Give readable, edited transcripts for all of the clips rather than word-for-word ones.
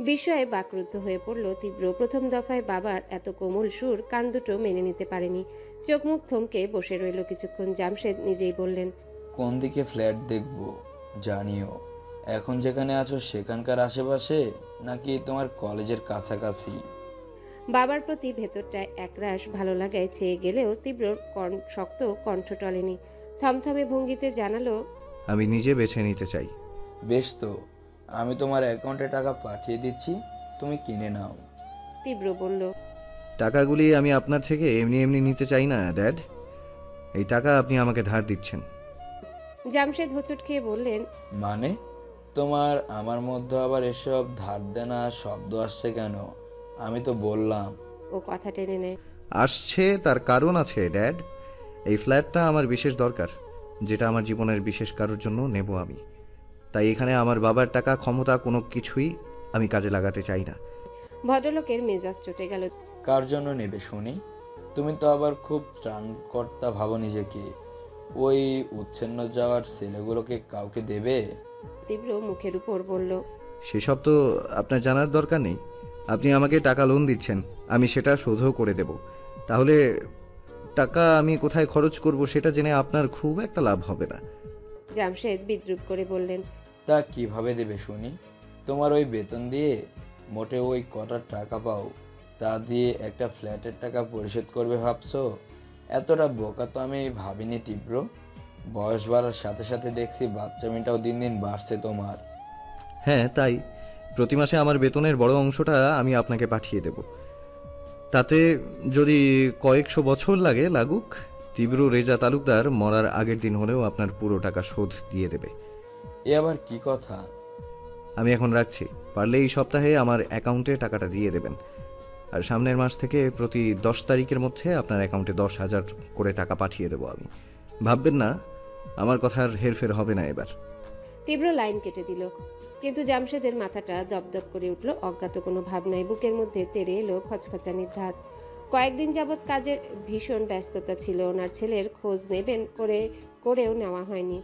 বিস্ময়ে বাকরুদ্ধ হয়ে পড়ল তীব্র। প্রথম দফায় বাবার এত কোমল সুর কান দুটো মেনে নিতে পারেনি। চোখ মুখ থমকে বসে রইল কিছুক্ষণ। জামশেদ নিজেই বললেন, কোন দিকে ফ্ল্যাট দেখব জানিও। এখন যেখানে আছো সেখানকার আশেপাশে নাকি তোমার কলেজের কাছাকাছি? বাবার প্রতি ভেতরটায় একরাশ ভালো লাগায় চেয়ে গেলেও তীব্রর শক্ত কণ্ঠ টলেনি। থমথমে ভঙ্গিতে জানালো, আমি নিজে বেছে নিতে চাই। বেশ তো, আমি তোমার অ্যাকাউন্টে টাকা পাঠিয়ে দিচ্ছি, তুমি কিনে নাও। তীব্র বলল, টাকাগুলি আমি আপনার থেকে এমনি এমনি নিতে চাই না ড্যাড। এই টাকা আপনি আমাকে ধার দিচ্ছেন। জামশেদ হোঁচট খেয়ে বললেন, মানে তোমার আমার মধ্যে আবার এসব ধার দেনা শব্দ আসছে কেন? আমি তো বললাম। ও কথা টেনে নেয়। আসছে তার কারণ আছে ড্যাড। এই ফ্ল্যাটটা আমার বিশেষ দরকার, যেটা আমার জীবনের বিশেষ কারোর জন্য নেব আমি। তাই এখানে আমার বাবার টাকা ক্ষমতা কোনো কিছুই আমি কাজে লাগাতে চাই না। ভদ্রলোকের মেজাজ চটে গেল। কার জন্য নেবে শুনি? তুমি তো আবার খুব ত্রাণকর্তা ভাবো নিজেকে। ওই উচ্ছন্ন যাওয়ার ছেলেগুলোকে কাউকে দেবে? তীব্র মুখের উপর বলল, সেসব তো আপনার জানার দরকার নেই। আপনি আমাকে টাকা লোন দিচ্ছেন, আমি সেটা শোধও করে দেব। তাহলে টাকা আমি কোথায় খরচ করব সেটা জেনে আপনার খুব একটা লাভ হবে না। জামশেদ বিদ্রুপ করে বললেন, তা কিভাবে দেবে শুনি? তোমার ওই বেতন দিয়ে মোটে ওই কটা টাকা পাও, তা দিয়ে একটা ফ্ল্যাটের টাকা পরিশোধ করবে ভাবছো? এতটা বোকা তো আমি ভাবিনি তীব্র। বয়স বাড়ার সাথে সাথে দেখছি বাচ্চামিটাও দিন দিন বাড়ছে তোমার। হ্যাঁ তাই, প্রতি মাসে আমার বেতনের বড় অংশটা আমি আপনাকে পাঠিয়ে দেব। তাতে যদি কয়েকশো বছর লাগুক, তীব্র রেজা তালুকদার মরার আগের দিন হলেও আপনার পুরো টাকা শোধ দিয়ে দেবে। এ আবার কি কথা? আমি এখন রাখছি। পারলে এই সপ্তাহে আমার অ্যাকাউন্টে টাকাটা দিয়ে দেবেন। আর সামনের মাস থেকে প্রতি 10 তারিখের মধ্যে আপনার অ্যাকাউন্টে 10,000 করে টাকা পাঠিয়ে দেবো আমি। ভাববেন না আমার কথার হেরফের হবে না এবার। তীব্র লাইন কেটে দিল। কিন্তু জামশেদের মাথাটা দপদপ করে উঠল। অজ্ঞাত কোনো ভাবনায় বুকের মধ্যে তেড়ে এলো খচখচানির ধাত। কয়েকদিন যাবৎ কাজের ভীষণ ব্যস্ততা ছিল। ওনার ছেলের খোঁজ নেবেন করেও নেওয়া হয়নি।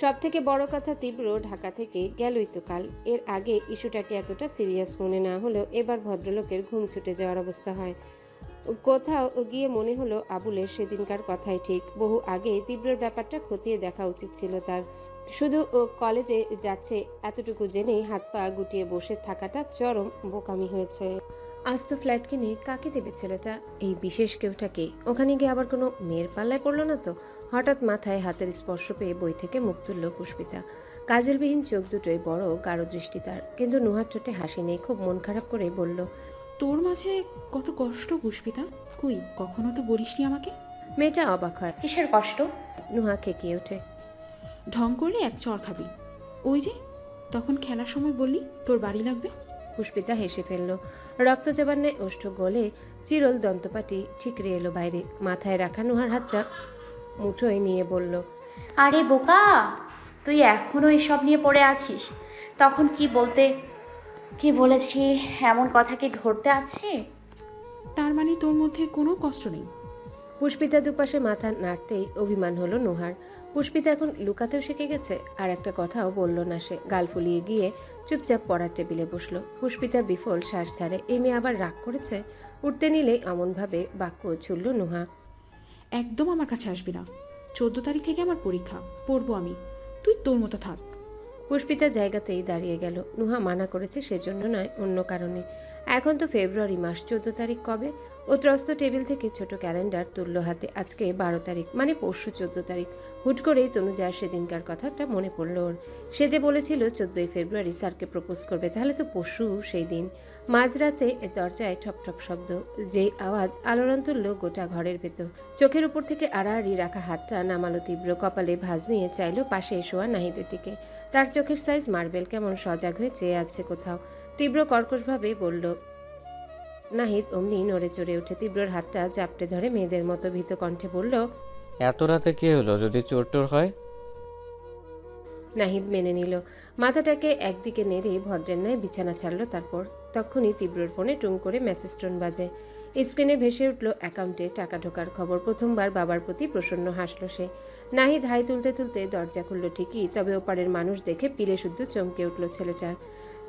সব থেকে বড় কথা, তীব্র ঢাকা থেকে গেলই তো কাল। এর আগে ইস্যুটাকে এতটা সিরিয়াস মনে না হলেও এবার ভদ্রলোকের ঘুম ছুটে যাওয়ার অবস্থা হয়। কোথাও গিয়ে মনে হলো আবুলের সেদিনকার কথাই ঠিক। বহু আগে তীব্রর ব্যাপারটা খতিয়ে দেখা উচিত ছিল তার। শুধু কলেজে যাচ্ছে এতটুকু জেনেই হাত পা গুটিয়ে বসে থাকাটা চরম বোকামি হয়েছে। আজ তো ফ্ল্যাট কিনে কাকে দেবে ছেলেটা? এই বিশেষ কেউটাকে। ওখানে গিয়ে আবার কোনো মেয়ের পাল্লায় পড়লো না তো? হঠাৎ মাথায় হাতের স্পর্শ পেয়ে বই থেকে মুখ তুলল পুষ্পিতা। কাজলবিহীন চোখ দুটোই বড় গাঢ় দৃষ্টি তার, কিন্তু নুহার ঠোঁটে হাসি নেই। খুব মন খারাপ করে বলল, তোর মাঝে কত কষ্ট পুষ্পিতা, কই কখনো তো বলিসনি আমাকে। মেয়েটা অবাক হয়। কিসের কষ্ট? নুহা খেকিয়ে ওঠে। ঢং করলে এক চর খাবি। ওই যে তখন খেলার সময় বললি তোর বাড়ি লাগবে। পুষ্পিতা হেসে ফেলল। রক্ত জবান্নে ওষ্ঠ গলে চিরল দন্তপাটি ঠিকরে এলো বাইরে। মাথায় রাখা নুহার হাতটা মুঠোয় নিয়ে বলল, আরে বোকা, তুই এখনো এসব নিয়ে পড়ে আছিস? তখন কি বলেছি, এমন কথা কি ধরতে আছে? তার মানে তোর মধ্যে কোনো কষ্ট নেই? পুষ্পিতা দুপাশে মাথা নাড়তেই অভিমান হলো নুহার। পুষ্পিতা এখন লুকাতেও শিখে গেছে। আর একটা কথাও বলল না সে। গাল ফুলিয়ে গিয়ে চুপচাপ পড়ার টেবিলে বসলো। পুষ্পিতা বিফল শ্বাস ছাড়ে। এই মেয়ে আবার রাগ করেছে? উঠতে নিলেই এমনভাবে বাক্য ছুড়ল নুহা, একদম আমার কাছে আসবি না। 14 তারিখ থেকে আমার পরীক্ষা, পড়বো আমি, তুই তোর মতো থাক। পুষ্পিতা জায়গাতেই দাঁড়িয়ে গেল। নুহা মানা করেছে সেজন্য নয়, অন্য কারণে। এখন তো ফেব্রুয়ারি মাস, 14 তারিখ কবে? ও ত্রস্ত টেবিল থেকে ছোট ক্যালেন্ডার তুলল হাতে। আজকে 12 তারিখ, মানে পরশু 14 তারিখ। হুট করেই তনুজার সেদিনকার কথাটা মনে পড়ল ওর। সে যে বলেছিল 14ই ফেব্রুয়ারি স্যারকে প্রপোজ করবে, তাহলে তো পরশু সেই দিন। মাঝরাতে দরজায় ঠক ঠক শব্দ, যেই আওয়াজ আলোড়ন তুলল গোটা ঘরের ভেতর। চোখের উপর থেকে আড়াআড়ি রাখা হাতটা নামালো তীব্র। কপালে ভাঁজ নিয়ে চাইল পাশে শোয়া নাহিদের দিকে। তার চোখের সাইজ মার্বেল, কেমন সজাগ হয়ে চেয়ে আছে কোথাও। তীব্র কর্কশভাবে বলল, নাহিদ অমনি নড়ে চড়ে উঠে তীব্রর হাতটা জাপটে ধরে মেয়েদের মতো ভীত কণ্ঠে বলল, এত রাতে কি হলো যদি চোর টোর হয়? নাহিদ মেনে নিল। মাথাটাকে একদিকে নেড়ে ভদ্রের ন্যায় বিছানা ছাড়ল। তারপর তখনই তীব্রর ফোনে টুং করে মেসেজ টোন বাজে। স্ক্রিনে ভেসে উঠল অ্যাকাউন্টে টাকা ঢোকার খবর। প্রথমবার বাবার প্রতি প্রসন্ন হাসল সে। নাহিদ হাই তুলতে তুলতে দরজা খুলল ঠিকই, তবে ওপারের মানুষ দেখে পিলে শুদ্ধ চমকে উঠল ছেলেটার।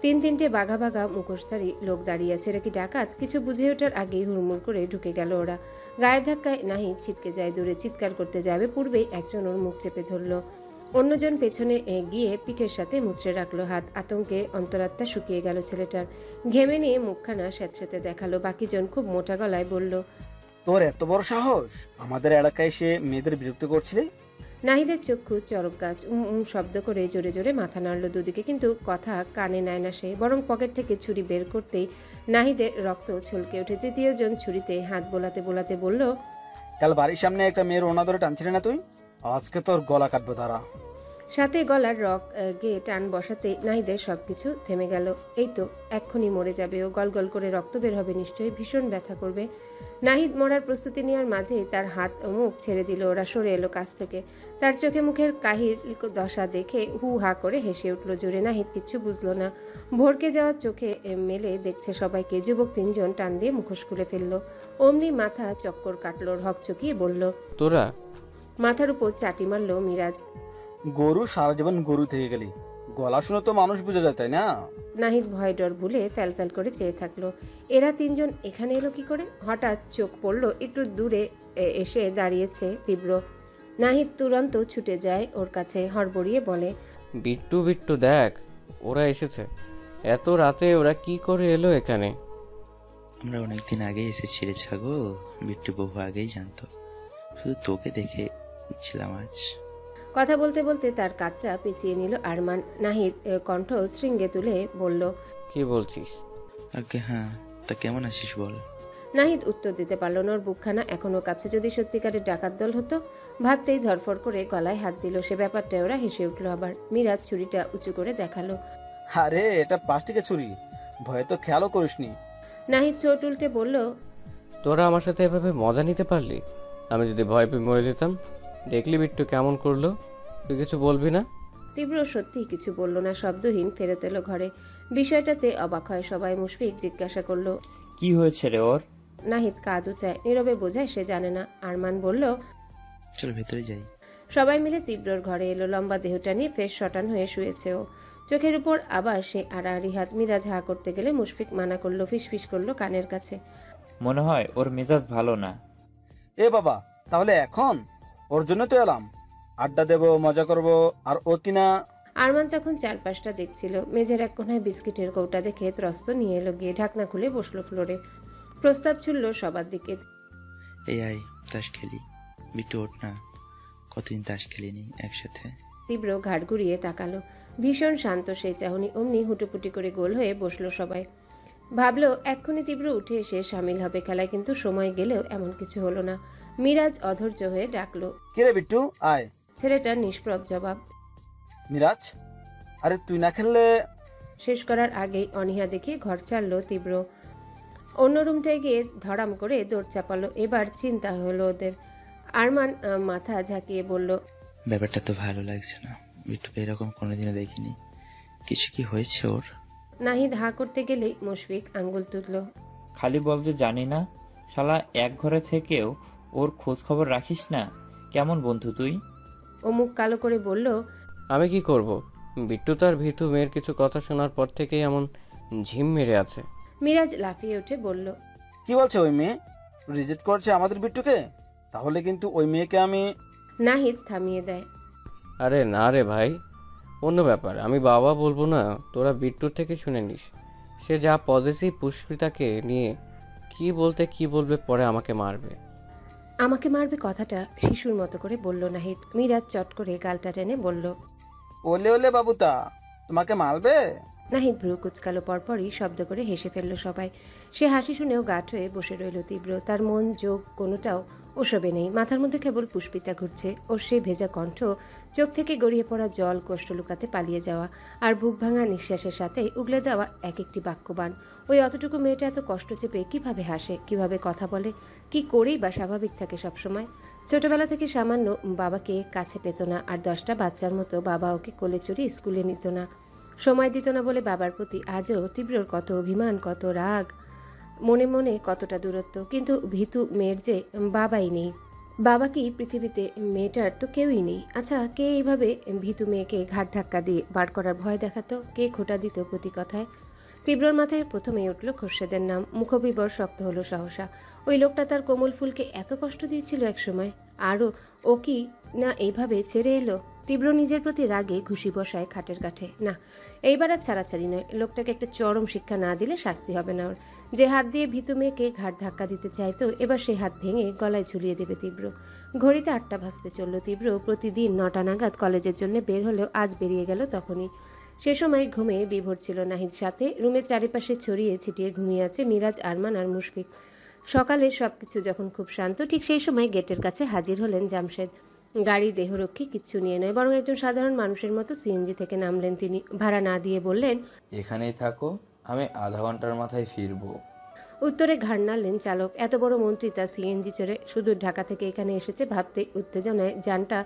তিনটে বাঘা বাঘা মুখোশধারী লোক দাঁড়িয়ে আছে। এরা কি ডাকাত? কিছু বুঝে ওঠার আগেই হুড়মুড় করে ঢুকে গেল ওরা। গায়ের ধাক্কায় নাহিদ ছিটকে যায় দূরে। চিৎকার করতে যাবে পূর্বেই একজন ওর মুখ চেপে ধরলো। অন্যজন পেছনে গিয়ে পিঠের সাথে মুচড়ে রাখলো হাত। আতঙ্কে অন্তরাত্মা শুকিয়ে গেল ছেলেটার। ঘেমে নিয়ে মুখখানা স্যাঁতস্যাঁতে দেখালো। বাকিজন খুব মোটা গলায় বলল, তোর এত বড় সাহস আমাদের এলাকায় এসে মেয়েদের বিরক্ত করছিলে? নাহিদের চক্ষু চরক গাছ। শব্দ করে জোরে জোরে মাথা নাড়ল দুদিকে, কিন্তু কথা কানে নেয় না সে। বরং পকেট থেকে ছুরি বের করতেই নাহিদের রক্ত ছলকে ওঠে। তৃতীয় জন ছুরিতে হাত বোলাতে বোলাতে বলল, কাল বাড়ির সামনে একটা মেয়ের ওনা ধরে টানছিলে না তুই? আজকে তোর গলা কাটবো দাঁড়া। সাথে গলার রক গিয়ে টান বসাতে নাহিদের সবকিছু থেমে গেল। এই তো এক্ষুনি মরে যাবে ও। গল গল করে রক্ত বের হবে নিশ্চয়ই, ভীষণ ব্যথা করবে। নাহিদ মরার প্রস্তুতি নেওয়ার মাঝে তার হাত মুখ ছেড়ে দিল। ওরা সরে এলো কাছ থেকে। তার চোখে মুখের কাহিল দশা দেখে হু হা করে হেসে উঠল জোরে। নাহিদ কিচ্ছু বুঝলো না। ভরকে যাওয়ার চোখে মেলে দেখছে সবাইকে। যুবক তিনজন টান দিয়ে মুখোশ খুলে ফেললো। অমনি মাথা চক্কর কাটলো। হকচকিয়ে বলল, তোরা? মাথার উপর চাটি মারল মিরাজ। গরু সারা জীবন গরু থেকে গেলি, গলা শুনে তো মানুষ বোঝা যায়, তাই না? নাহিদ ভয় ডর ভুলে ফ্যাল ফ্যাল করে চেয়ে থাকলো। এরা তিনজন এখানে এলো কি করে? হঠাৎ চোখ পড়লো একটু দূরে এসে দাঁড়িয়েছে তীব্র। নাহিদ তুরন্ত ছুটে যায় ওর কাছে। হড়বড়িয়ে বলে, বিট্টু বিট্টু দেখ, ওরা এসেছে। এত রাতে ওরা কি করে এলো এখানে? আমরা অনেকদিন আগেই এসেছি রে ছাগল, বিট্টু বহু আগেই জানতো, শুধু তোকে দেখে ছিলাম আজ। কথা বলতে বলতে তার কাঁধটা পেঁচিয়ে নিল আরমান। নাহিদ কণ্ঠ শৃঙ্গে তুলে বলল, কি বলছিস? আগে হ্যাঁ, তা কেমন আছিস বল? নাহিদ উত্তর দিতে পারল না। ওর বুকখানা এখনো কাঁপছে। যদি সত্যিকারের ডাকাত দল হতো। ভাবতেই ধরফর করে গলায় হাত দিল সে। ব্যাপারটা ওরা হেসে উঠলো আবার। মিরাজ ছুরিটা উঁচু করে দেখালো। আরে এটা প্লাস্টিকের ছুরি, ভয়ে তো খেয়ালও করিসনি। নাহিদ ঠোঁট উল্টে বলল, তোরা আমার সাথে এভাবে মজা নিতে পারলি? আমি যদি ভয় পেয়ে মরে যেতাম? দেখলি বিট্টু কেমন করলো? তুই কিছু বলবি না? তীব্র সত্যিই কিছু বলল না। শব্দহীন ফেরত এলো ঘরে। বিষয়টাতে অবাক হয় সবাই। মুশফিক জিজ্ঞাসা করলো, কি হয়েছে রে ওর? নাহিদ কাঁধ উঁচায়। নীরবে বোঝায় সে জানে না। আরমান বলল, চল ভেতরে যাই। সবাই মিলে তীব্রর ঘরে এলো। লম্বা দেহটা নিয়ে ফের শটান হয়ে শুয়েছে ও। চোখের উপর আবার সে আড়াআড়ি হাত। মিরাজ হা করতে গেলে মুশফিক মানা করলো। ফিসফিস করলো কানের কাছে, মনে হয় ওর মেজাজ ভালো না। এ বাবা, তাহলে এখন ওর জন্য তো এলাম, আড্ডা দেব, মজা করব, আর ও কিনা। আরমান তখন চারপাশটা দেখছিল। মেঝের এক কোনায় বিস্কিটের কৌটা দেখে ত্রস্ত নিয়ে এলো গিয়ে। ঢাকনা খুলে বসলো ফ্লোরে। প্রস্তাব ছুড়ল সবার দিকে। এই আয় তাস খেলি। বিট্টু ওঠ না, কতদিন তাস খেলিনি একসাথে। তীব্র ঘাড় ঘুরিয়ে তাকালো। ভীষণ শান্ত সেই চাহনি। অমনি হুটুপুটি করে গোল হয়ে বসলো সবাই। ভাবলো এক্ষুনি তীব্র উঠে এসে সামিল হবে খেলায়, কিন্তু সময় গেলেও এমন কিছু হলো না। মিরাজ অধৈর্য হয়ে ডাকলো, কিরে বিট্টু আয়। ছেলেটার নিষ্প্রভ জবাব। মিরাজ, আরে তুই না খেললে। শেষ করার আগেই অনীহা দেখে ঘর ছাড়লো তীব্র। অন্য রুমটায় গিয়ে ধরাম করে দৌড় চাপালো। এবার চিন্তা হলো ওদের। আরমান মাথা ঝাঁকিয়ে বলল, ব্যাপারটা তো ভালো লাগছে না। বিট্টুকে এরকম কোনোদিনও দেখিনি। কিছু কি হয়েছে ওর? নাহিদ হা করতে গেলেই মুশফিক আঙ্গুল তুলল। খালি বল যে জানি না। শালা এক ঘরে থেকেও ওর খোঁজ খবর রাখিস না। কেমন বন্ধু তুই? ও মুখ কালো করে বলল, আমি কি করব? বিট্টু তার ভীতু মেয়ের কিছু কথা শোনার পর থেকেই এমন ঝিম মেরে আছে। মিরাজ লাফিয়ে উঠে বলল, কি বলছে ওই মেয়ে? রিজেক্ট করছে আমাদের বিট্টুকে? তাহলে কিন্তু ওই মেয়েকে আমি। নাহিদ থামিয়ে দেয়। আরে না রে ভাই, অন্য ব্যাপার। আমি বাবা বলবো না, তোরা বিট্টুর থেকে শুনে নিস। সে যা পজিটিভ পুষ্পিতাকে নিয়ে কি বলবে, পরে আমাকে মারবে। আমাকে মারবে কথাটা শিশুর মতো করে বলল নাহিদ। মিরাজ চট করে গালটা টেনে বলল, ওলে ওলে বাবুতা, তোমাকে মারবে? নাহিদ ভ্রু কুচকালো। পরপরই শব্দ করে হেসে ফেলল সবাই। সে হাসি শুনেও গাঢ় হয়ে বসে রইল তীব্র। তার মন যোগ কোনোটাও ওসবে নেই। মাথার মধ্যে কেবল পুষ্পিতা ঘুরছে। ওর সে ভেজা কণ্ঠ, চোখ থেকে গড়িয়ে পড়া জল, কষ্ট লুকাতে পালিয়ে যাওয়া, আর বুক ভাঙা নিঃশ্বাসের সাথে উগলে দেওয়া এক একটি বাক্যবাণ। ওই অতটুকু মেয়েটা এত কষ্ট চেপে কিভাবে হাসে, কিভাবে কথা বলে, কি করেই বা স্বাভাবিক থাকে সবসময়। ছোটবেলা থেকে সামান্য বাবাকে কাছে পেত না, আর 10টা বাচ্চার মতো বাবা ওকে কোলে চড়িয়ে স্কুলে নিত না, সময় দিত না বলে বাবার প্রতি আজও তীব্রর কত অভিমান, কত রাগ, মনে মনে কতটা দূরত্ব। কিন্তু ভীতু মেয়ের যে বাবাই নেই, বাবা কি পৃথিবীতে? মেয়েটার তো কেউই নেই। আচ্ছা, কে এইভাবে ভীতু মেয়েকে ঘাট ধাক্কা দিয়ে বার করার ভয় দেখাতো? কে খোঁটা দিত প্রতি কথায়? তীব্রর মাথায় প্রথমেই উঠল খোরশেদের নাম। মুখবিবর শক্ত হলো সহসা। ওই লোকটা তার কোমল ফুলকে এত কষ্ট দিয়েছিল একসময়, আরও ও কি না এইভাবে ছেড়ে এলো? তীব্র নিজের প্রতি রাগে ঘুষি বসায় খাটের কাঠে। না, এইবার আর ছাড়াছাড়ি নয়। লোকটাকে একটা চরম শিক্ষা না দিলে শাস্তি হবে না ওর। যে হাত দিয়ে ভীতু মেয়েকে ঘাট ধাক্কা দিতে চাইতো, এবার সেই হাত ভেঙে গলায় ঝুলিয়ে দেবে তীব্র। ঘড়িতে 8টা বাজতে চলল। তীব্র প্রতিদিন 9টা নাগাদ কলেজের জন্য বের হলেও আজ বেরিয়ে গেল তখনই। সে সময় ঘুমে বিভোর ছিল নাহিদ। সাথে রুমের চারিপাশে ছড়িয়ে ছিটিয়ে ঘুমিয়ে আছে মিরাজ, আরমান আর মুশফিক। সকালে সবকিছু যখন খুব শান্ত, ঠিক সেই সময় গেটের কাছে হাজির হলেন জামশেদ। গাড়ি দেহরক্ষী কিচ্ছু নিয়ে নয়, বরং একজন সাধারণ মানুষের মতো সিএনজি থেকে নামলেন তিনি। ভাড়া না দিয়ে বললেন, এখানেই থাকো, আমি আধা ঘন্টার মাথায় ফিরবো। উত্তরে ঘাড় নাড়লেন চালক। এত বড় মন্ত্রী তার সিএনজি চড়ে সুদূর ঢাকা থেকে এখানে এসেছে ভাবতেই উত্তেজনায় জানটা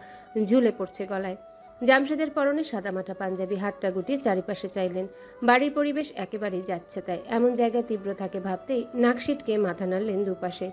ঝুলে পড়ছে গলায়। জামশেদের পরনে সাদামাটা পাঞ্জাবি। হাতটা গুটিয়ে চারিপাশে চাইলেন। বাড়ির পরিবেশ একেবারেই যাচ্ছে তাই। এমন জায়গায় তীব্র থাকে ভাবতেই নাক সিটকে মাথা নাড়লেন দুপাশে।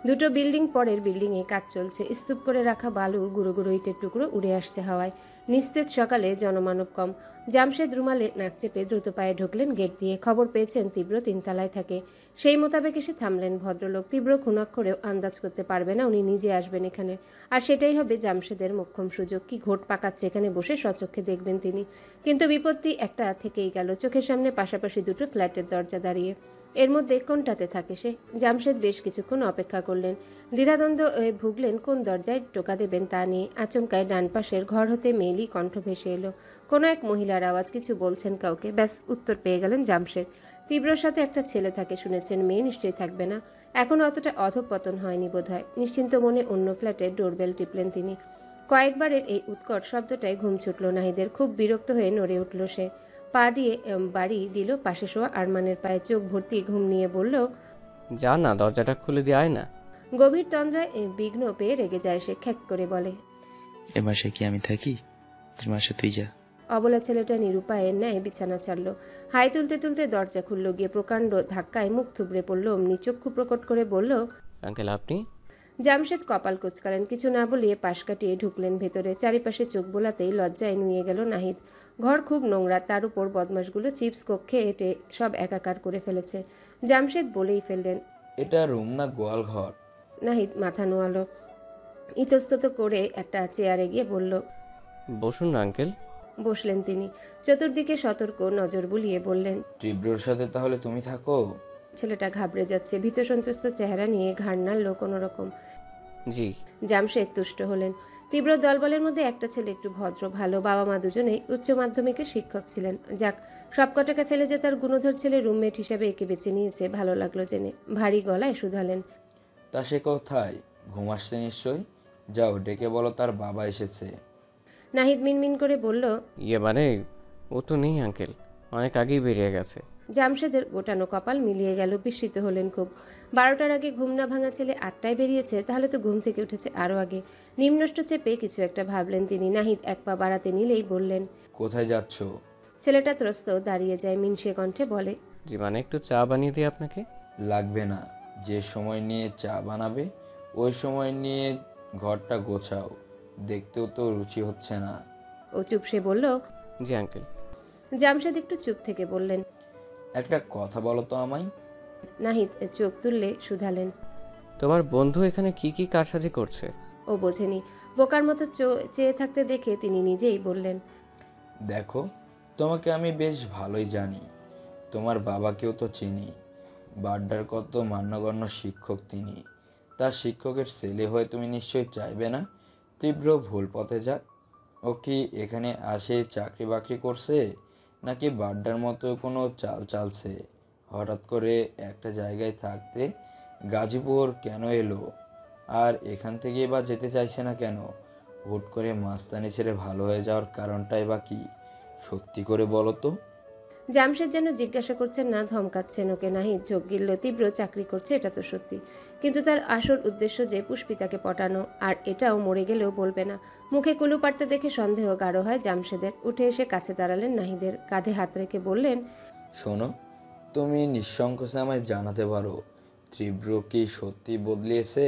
দুটো বিল্ডিং পরের বিল্ডিংয়ে কাজ চলছে। স্তূপ করে রাখা বালু, গুঁড়ো গুঁড়ো ইটের টুকরো উড়ে আসছে হাওয়ায়। নিস্তেজ সকালে জনমানব কম। জামশেদ রুমালে নাক চেপে দ্রুত পায়ে ঢুকলেন গেট দিয়ে। খবর পেয়েছেন তীব্র 3 তলায় থাকে। সেই মোতাবেক এসে থামলেন ভদ্রলোক। তীব্র খুনাক্ষরেও আন্দাজ করতে পারবে না উনি নিজে আসবেন এখানে। আর সেটাই হবে জামশেদের মোক্ষম সুযোগ। কি ঘোট পাকাচ্ছে এখানে বসে স্বচক্ষে দেখবেন তিনি। কিন্তু বিপত্তি একটা থেকেই গেল। চোখের সামনে পাশাপাশি দুটো ফ্ল্যাটের দরজা দাঁড়িয়ে। এর মধ্যে কোনটাতে থাকে সে? জামশেদ বেশ কিছুক্ষণ অপেক্ষা করলেন। দ্বিধাদ্বন্দ্ব ভুগলেন কোন দরজায় টোকা দেবেন তা নিয়ে। আচমকায় ডান পাশের ঘর হতে মেয়েলি কণ্ঠ ভেসে এলো। কোনো এক মহিলার আওয়াজ। কিছু বলছেন কাউকে। ব্যাস, উত্তর পেয়ে গেলেন জামশেদ। তীব্রর সাথে একটা ছেলে থাকে শুনেছেন, মেয়ে নিশ্চয়ই থাকবে না। এখন অতটা অধঃপতন হয়নি বোধহয়। নিশ্চিন্ত মনে অন্য ফ্ল্যাটে ডোরবেল টিপলেন তিনি। কয়েকবারের এই উৎকট শব্দটায় ঘুম ছুটল নাহিদের। খুব বিরক্ত হয়ে নড়ে উঠল সে। পা দিয়ে বাড়ি দিল পাশে শোয়া আরমানের পায়ে। চোখ ভর্তি ঘুম নিয়ে বলল, যা না, দরজাটা খুলে দিয়ে আয় না। গভীর তন্দ্রায় বিঘ্ন পেয়ে রেগে যায় সে। খ্যাক করে বলে, এ মাসে কি আমি থাকি? তোর মাসে তুই যা। অবলা ছেলেটা নিরুপায়ের ন্যায় বিছানা ছাড়ল। হাই তুলতে তুলতে দরজা খুলল গিয়ে। প্রকাণ্ড ধাক্কায় মুখ থুবড়ে পড়ল। অমনি চক্ষু প্রকট করে বলল, আঙ্কেল আপনি? জামশেদ কপাল কুঁচকালেন। কিছু না বলিয়ে পাশ কাটিয়ে ঢুকলেন ভেতরে। চারিপাশে চোখ বোলাতেই লজ্জায় নুয়ে গেল নাহিদ। ঘর খুব নোংরা, তার উপর বদমাশগুলো চিপস কক্ষে এঁটে সব একাকার করে ফেলেছে। জামশেদ বলেই ফেললেন, এটা রুম না গোয়াল ঘর? নাহিদ মাথা নোয়ালো। ইতস্তত করে একটা চেয়ারে গিয়ে বলল, বসুন না আঙ্কেল। বসলেন তিনি। চতুর্দিকে সতর্ক নজর বুলিয়ে বললেন, তীব্রর সাথে তাহলে তুমি থাকো? ছেলেটা ঘাবড়ে যাচ্ছে। ভীত সন্ত্রস্ত চেহারা নিয়ে ঘাড় নাড়ল কোনো রকম। জি। জামশেদ তুষ্ট হলেন। তীব্র দলবলের মধ্যে একটা ছেলে একটু ভদ্র, ভালো। বাবা মা দুজনেই উচ্চ মাধ্যমিকের শিক্ষক ছিলেন। যাক, সবকটাকে ফেলে যে তার গুণধর ছেলে রুমমেট হিসাবে একে বেছে নিয়েছে ভালো লাগলো জেনে। ভারী গলায় শুধালেন, তা সে কোথায়? ঘুম আসছে নিশ্চয়ই। যাও ডেকে বলো তার বাবা এসেছে। নাহিদ মিনমিন করে বলল, মানে ও তো নেই আঙ্কেল, অনেক আগেই বেরিয়ে গেছে। জামশেদের গোটানো কপাল মিলিয়ে গেল। বিস্মিত হলেন খুব। 12টার আগে ঘুম না ভাঙা ছেলে 8টায় বেরিয়েছে, তাহলে তো ঘুম থেকে উঠেছে আরও আগে। নিম্নষ্ট চেপে কিছু একটা ভাবলেন তিনি। নাহিদ এক পা বাড়াতে নিলেই বললেন, কোথায় যাচ্ছ? ছেলেটা ত্রস্ত দাঁড়িয়ে যায়। মিনসে কণ্ঠে বলে, জি মানে একটু চা বানিয়ে দিই আপনাকে? লাগবে না। যে সময় নিয়ে চা বানাবে ওই সময় নিয়ে ঘরটা গোছাও। দেখতেও তো রুচি হচ্ছে না। ও চুপসে বলল, জি আঙ্কেল। জামশেদ একটু চুপ থেকে বললেন, একটা কথা বলো তো আমায়। নাহিদ চোখ তুললে শুধালেন, তোমার বন্ধু এখানে কি কি কারসাজি করছে? ও বোঝেনি। বোকার মতো চেয়ে থাকতে দেখে তিনি নিজেই বললেন, দেখো, তোমাকে আমি বেশ ভালোই জানি। তোমার বাবাকেও তো চিনি। বাড্ডার কত মান্যগণ্য শিক্ষক তিনি। তার শিক্ষকের ছেলে হয়ে তুমি নিশ্চয়ই চাইবে না তীব্র ভুল পথে যাক। ও কি এখানে আসে চাকরি বাকরি করছে, নাকি বাড্ডার মতো কোনো চাল চালছে? হঠাৎ করে একটা জায়গায় থাকতে গাজীপুর কেন এলো? আর এখান থেকেই বা যেতে চাইছে না কেন? হুট করে মাস্তানি ছেড়ে ভালো হয়ে যাওয়ার কারণটাই বা কি? সত্যি করে বলো তো। জামশেদ যেন জিজ্ঞাসা করছেন না, ধমকাচ্ছেন ওকে। নাহিদ ঢোক গিলল। তীব্র চাকরি করছে এটা তো সত্যি, কিন্তু তার আসল উদ্দেশ্য যে পুষ্পিতাকে পটানো, আর এটাও মরে গেলেও বলবে না। মুখে কুলু পাড়তে দেখে সন্দেহ গাঢ় হয় জামশেদের। উঠে এসে কাছে দাঁড়ালেন নাহিদের। কাঁধে হাত রেখে বললেন, শোনো, তুমি নিঃসংকোচে আমায় জানাতে পারো তীব্র কি সত্যি বদলিয়েছে,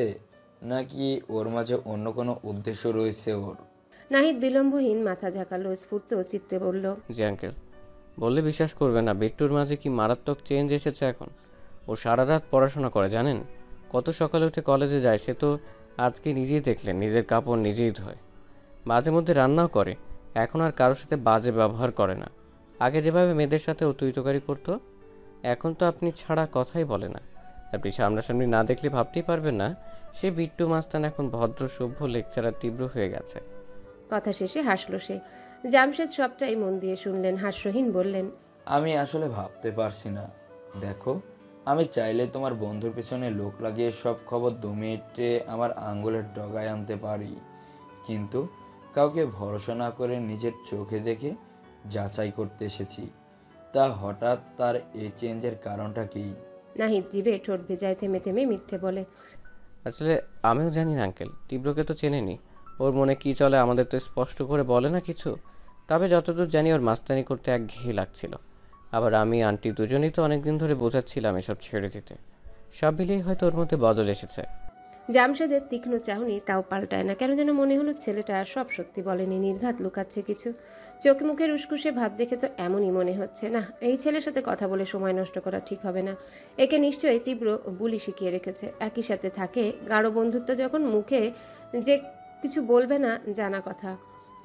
নাকি ওর মাঝে অন্য কোনো উদ্দেশ্য রয়েছে ওর? নাহিদ বিলম্বহীন মাথা ঝাঁকালো, স্ফূর্ত চিত্তে বলল, জি আঙ্কেল। বললে বিশ্বাস করবে না, বিট্টুর মাঝে কি মারাত্মক চেঞ্জ এসেছে এখন। ও সারা রাত পড়াশোনা করে জানেন, কত সকালে উঠে কলেজে যায়। সে তো আজকে নিজেই দেখলেন, নিজের কাপড় নিজেই ধোয়, মাঝে মধ্যে রান্নাও করে। এখন আর কারোর সাথে বাজে ব্যবহার করে না। আগে যেভাবে মেয়েদের সাথে অতুইতকারি করতো, এখন তো আপনি ছাড়া কথাই বলে না। আপনি সামনাসামনি না দেখলে ভাবতেই পারবেন না সে বিট্টু মাস্তান এখন ভদ্র সভ্য লেকচারার তীব্র হয়ে গেছে। কথা শেষে হাসল সে। জামশেদ সবটাই মন দিয়ে শুনলেন, হাস্যহীন বললেন, আমি আসলে ভাবতে পারছি না। দেখো, আমি চাইলে তোমার বন্ধুর পেছনে লোক লাগিয়ে সব খবর 2 মিনিটে আমার আঙ্গুলের ডগায় আনতে পারি, কিন্তু কাউকে ভরসা না করে নিজের চোখে দেখে যাচাই করতে এসেছি। তা হঠাৎ তার এই চেঞ্জের কারণটা কি? নাহিদ জিভে ঠোঁট ভেজায় থেমে থেমে মিথ্যে বলে, আসলে আমিও জানি না আঙ্কেল, তীব্রকে তো চেনেনি। ওর মনে কি চলে আমাদের তো স্পষ্ট করে বলে না কিছু। তবে যতদূর জানি ওর মাস্তানি করতে একঘেয়ে লাগছিল। আবার আমি আন্টি দুজনেই তো অনেকদিন ধরে বোঝাচ্ছিলাম এসব ছেড়ে দিতে। সব মিলিয়ে হয়তো ওর মধ্যে বদল এসেছে। জামশেদের তীক্ষ্ণ চাহনি তাও পাল্টায় না। কেন যেন মনে হলো ছেলেটা সব সত্যি বলেনি, নির্ঘাত লুকাচ্ছে কিছু। চোখ মুখের উস্কুসে ভাব দেখে তো এমনই মনে হচ্ছে। না, এই ছেলের সাথে কথা বলে সময় নষ্ট করা ঠিক হবে না। একে নিশ্চয়ই তীব্র বুলি শিখিয়ে রেখেছে। একই সাথে থাকে, গাঢ় বন্ধুত্ব যখন, মুখে যে কিছু বলবে না জানা কথা।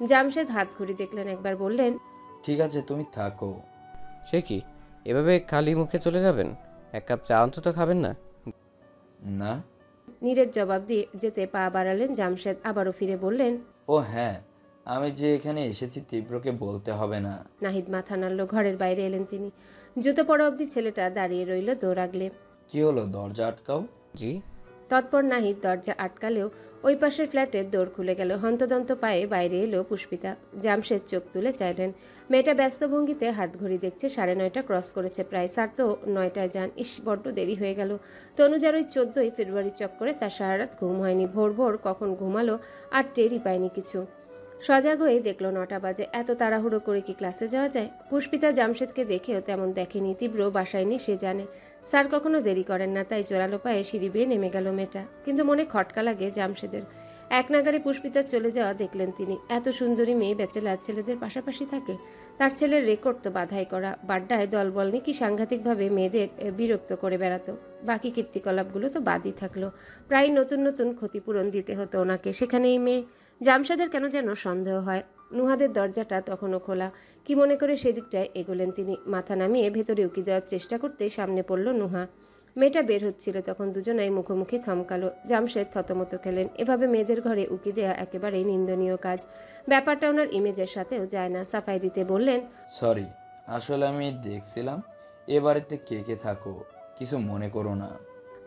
জামশেদ হাত ঘড়ি দেখলেন, একবার বললেন, ঠিক আছে, তুমি থাকো। সে কি, এভাবে খালি মুখে চলে যাবেন? এক কাপ চা অন্তত খাবেন না? না। নীরের জবাব দিয়ে যেতে পা বাড়ালেন জামশেদ। আবারও ফিরে বললেন, ও হ্যাঁ, আমি যে এখানে এসেছি তীব্রকে বলতে হবে না। নাহিদ মাথা নাড়ল। ঘরের বাইরে এলেন তিনি। জুতো পরা অবধি ছেলেটা দাঁড়িয়ে রইল দৌড় আগলে। কি হলো, দরজা আটকাও। জি। তৎপর নাহিদ দরজা আটকালেও ওই পাশের ফ্ল্যাটের দৌড় খুলে গেল। হন্তদন্ত পায়ে বাইরে এলো পুষ্পিতা। জামশেদ চোখ তুলে চাইলেন। মেয়েটা ব্যস্ত ভঙ্গিতে হাত ঘড়ি দেখছে। 9:30 ক্রস করেছে প্রায়। স্যার তো 9টায় যান। ইস, বড্ড দেরি হয়ে গেল। তনুজার ওই 14ই ফেব্রুয়ারি চক্করে তার সারা রাত ঘুম হয়নি। ভোর ভোর কখন ঘুমালো আর টেরই পায়নি কিছু। সজাগ হয়ে দেখলো 9টা বাজে। এত তাড়াহুড়ো করে কি ক্লাসে যাওয়া যায়? পুষ্পিতা জামশেদকে দেখেও তেমন দেখেনি। তীব্র বাসায় নেই সে জানে। স্যার কখনো দেরি করেন না, তাই জোরালো পায়ে সিঁড়ি বেয়ে নেমে গেল মেয়েটা। কিন্তু মনে খটকা লাগে জামশেদের। এক নাগারে পুষ্পিতা চলে যাওয়া দেখলেন তিনি। এত সুন্দরী মেয়ে ব্যাচেলার ছেলেদের পাশাপাশি থাকে। তার ছেলের রেকর্ড তো বাধাই করা। বাড্ডায় দলবল নিয়ে কি সাংঘাতিকভাবে মেয়েদের বিরক্ত করে বেড়াতো। বাকি কীর্তিকলাপগুলো তো বাদই থাকলো। প্রায় নতুন নতুন ক্ষতিপূরণ দিতে হতো ওনাকে। সেখানে এই মেয়ে। জামশেদের কেন যেন সন্দেহ হয়। নুহাদের দরজাটা তখনও খোলা। কি মনে করে সেদিকটায় এগোলেন তিনি। মাথা নামিয়ে ভেতরে উকি দেওয়ার চেষ্টা করতে সামনে পড়ল নুহা। মেয়েটা বের হচ্ছিল তখন। দুজনাই মুখোমুখি থমকালো। জামশেদ থতমত খেলেন। এভাবে মেয়েদের ঘরে উকি দেয়া একেবারেই নিন্দনীয় কাজ। ব্যাপারটা ওনার ইমেজের সাথেও যায় না। সাফাই দিতে বললেন, সরি, আসলে আমি দেখছিলাম এ বাড়িতে কে কে থাকো, কিছু মনে করো না।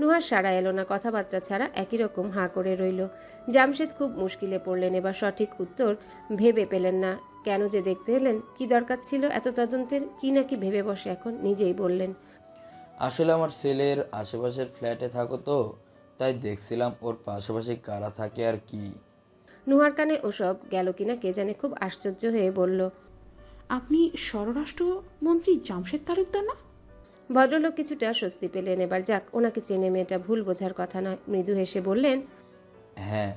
নুহার সাড়া এলো না। কথাবার্তা ছাড়া একই রকম হাঁ করে রইল। জামশেদ খুব মুশকিলে পড়লেন। এবার সঠিক উত্তর ভেবে পেলেন না। কেন যে দেখতে এলেন, কি দরকার ছিল এত তদন্তের? কি নাকি ভেবে বসে এখন। নিজেই বললেন, আসলে আমার ছেলের আশেপাশের ফ্ল্যাটে থাকো তো, তাই দেখছিলাম ওর পাশাপাশি কারা থাকে আর কি। নুহার কানে ওসব গেল কিনা কে জানে। খুব আশ্চর্য হয়ে বলল, আপনি স্বরাষ্ট্রমন্ত্রী জামশেদ তালুকদার না? ভদ্রলোক কিছুটা স্বস্তি পেলেন এবার। যাক, ওনাকে চেনে মেয়েটা, ভুল বোঝার কথা নয়। মৃদু হেসে বললেন, হ্যাঁ।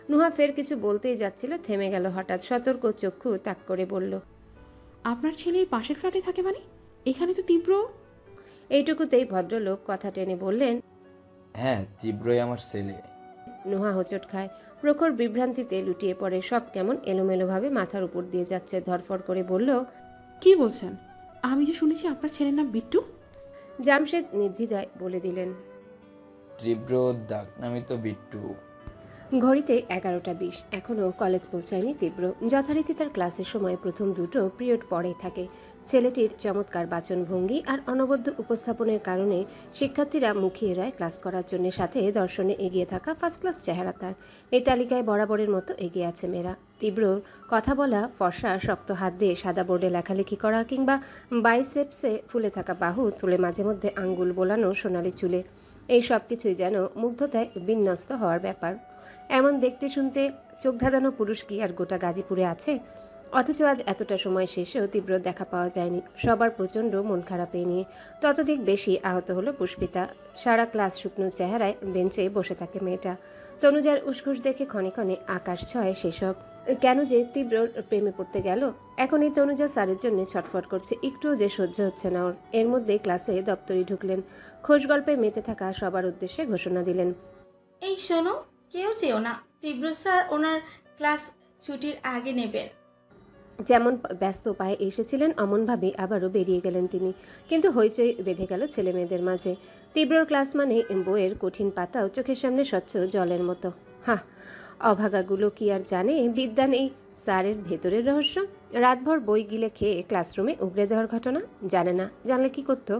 নুহা ফের কিছু বলতেই যাচ্ছিল, থেমে গেল হঠাৎ। সতর্ক চক্ষু তাক করে বলল, আপনার ছেলে এই পাশের ফ্ল্যাটে থাকে মানে? এখানে তো তীব্র। এইটুকুতেই ভদ্রলোক কথা টেনে বললেন, হ্যাঁ, তীব্রই আমার ছেলে। নুহা হোঁচট খায়। প্রখর বিভ্রান্তিতে লুটিয়ে পড়ে। সব কেমন এলোমেলোভাবে মাথার উপর দিয়ে যাচ্ছে। ধরফর করে বলল, কি বলছেন? আমি যে শুনেছি আপনার ছেলের নাম বিট্টু। জামশেদ নির্দ্বিধায় বলে দিলেন, তীব্র ডাকনামিত বিট্টু। ঘড়িতে 11:20। এখনও কলেজ পৌঁছায়নি তীব্র। যথারীতি তার ক্লাসের সময় প্রথম দুটো পিরিয়ড পরেই থাকে। ছেলেটির চমৎকার বাচনভঙ্গি আর অনবদ্য উপস্থাপনের কারণে শিক্ষার্থীরা মুখিয়ে রয় ক্লাস করার জন্য। সাথে দর্শনে এগিয়ে থাকা ফার্স্ট ক্লাস চেহারা তার। এই তালিকায় বরাবরের মতো এগিয়ে আছে মেয়েরা। তীব্রর কথা বলা, ফর্সা শক্ত হাত দিয়ে সাদা বোর্ডে লেখালেখি করা, কিংবা বাইসেপসে ফুলে থাকা বাহু তুলে মাঝে মধ্যে আঙ্গুল বোলানো সোনালি চুলে, এই সব কিছুই যেন মুগ্ধতায় বিন্যস্ত হওয়ার ব্যাপার। এমন দেখতে শুনতে চোখ ধাঁধানো পুরুষ কি আর গোটা গাজীপুরে আছে? অথচ আজ এতটা সময় শেষেও তীব্র দেখা পাওয়া যায়নি। সবার প্রচণ্ড মন খারাপে নিয়ে ততোধিক বেশি আহত হলো পুষ্পিতা। সারা ক্লাস শুকনো চেহারায় বেঞ্চে বসে থাকে মেয়েটা। তনুজার উসখুস দেখে ক্ষণে ক্ষণে আকাশ ছয় সেসব। কেন যে তীব্রর প্রেমে পড়তে গেল? এখন এই তনুজা স্যারের জন্য ছটফট করছে, একটুও যে সহ্য হচ্ছে না ওর। এর মধ্যে ক্লাসে দপ্তরি ঢুকলেন। খোশ গল্পে মেতে থাকা সবার উদ্দেশ্যে ঘোষণা দিলেন, এই শোনো, কেউ যেও না, তীব্র স্যার ওনার ক্লাস ছুটির আগে নেবেন। যেমন ব্যস্ত পায়ে এসেছিলেন অমনভাবে আবারও বেরিয়ে গেলেন তিনি। কিন্তু হইচই বেঁধে গেল ছেলে মেয়েদের মাঝে। তীব্রর ক্লাস মানে বইয়ের কঠিন পাতাও চোখের সামনে স্বচ্ছ জলের মতো। হা, অভাগাগুলো কি আর জানে বিদ্যা নেই স্যারের ভেতরের রহস্য? রাতভর বই গিলে খেয়ে ক্লাসরুমে উগড়ে দেওয়ার ঘটনা জানে না। জানলে কি করতো?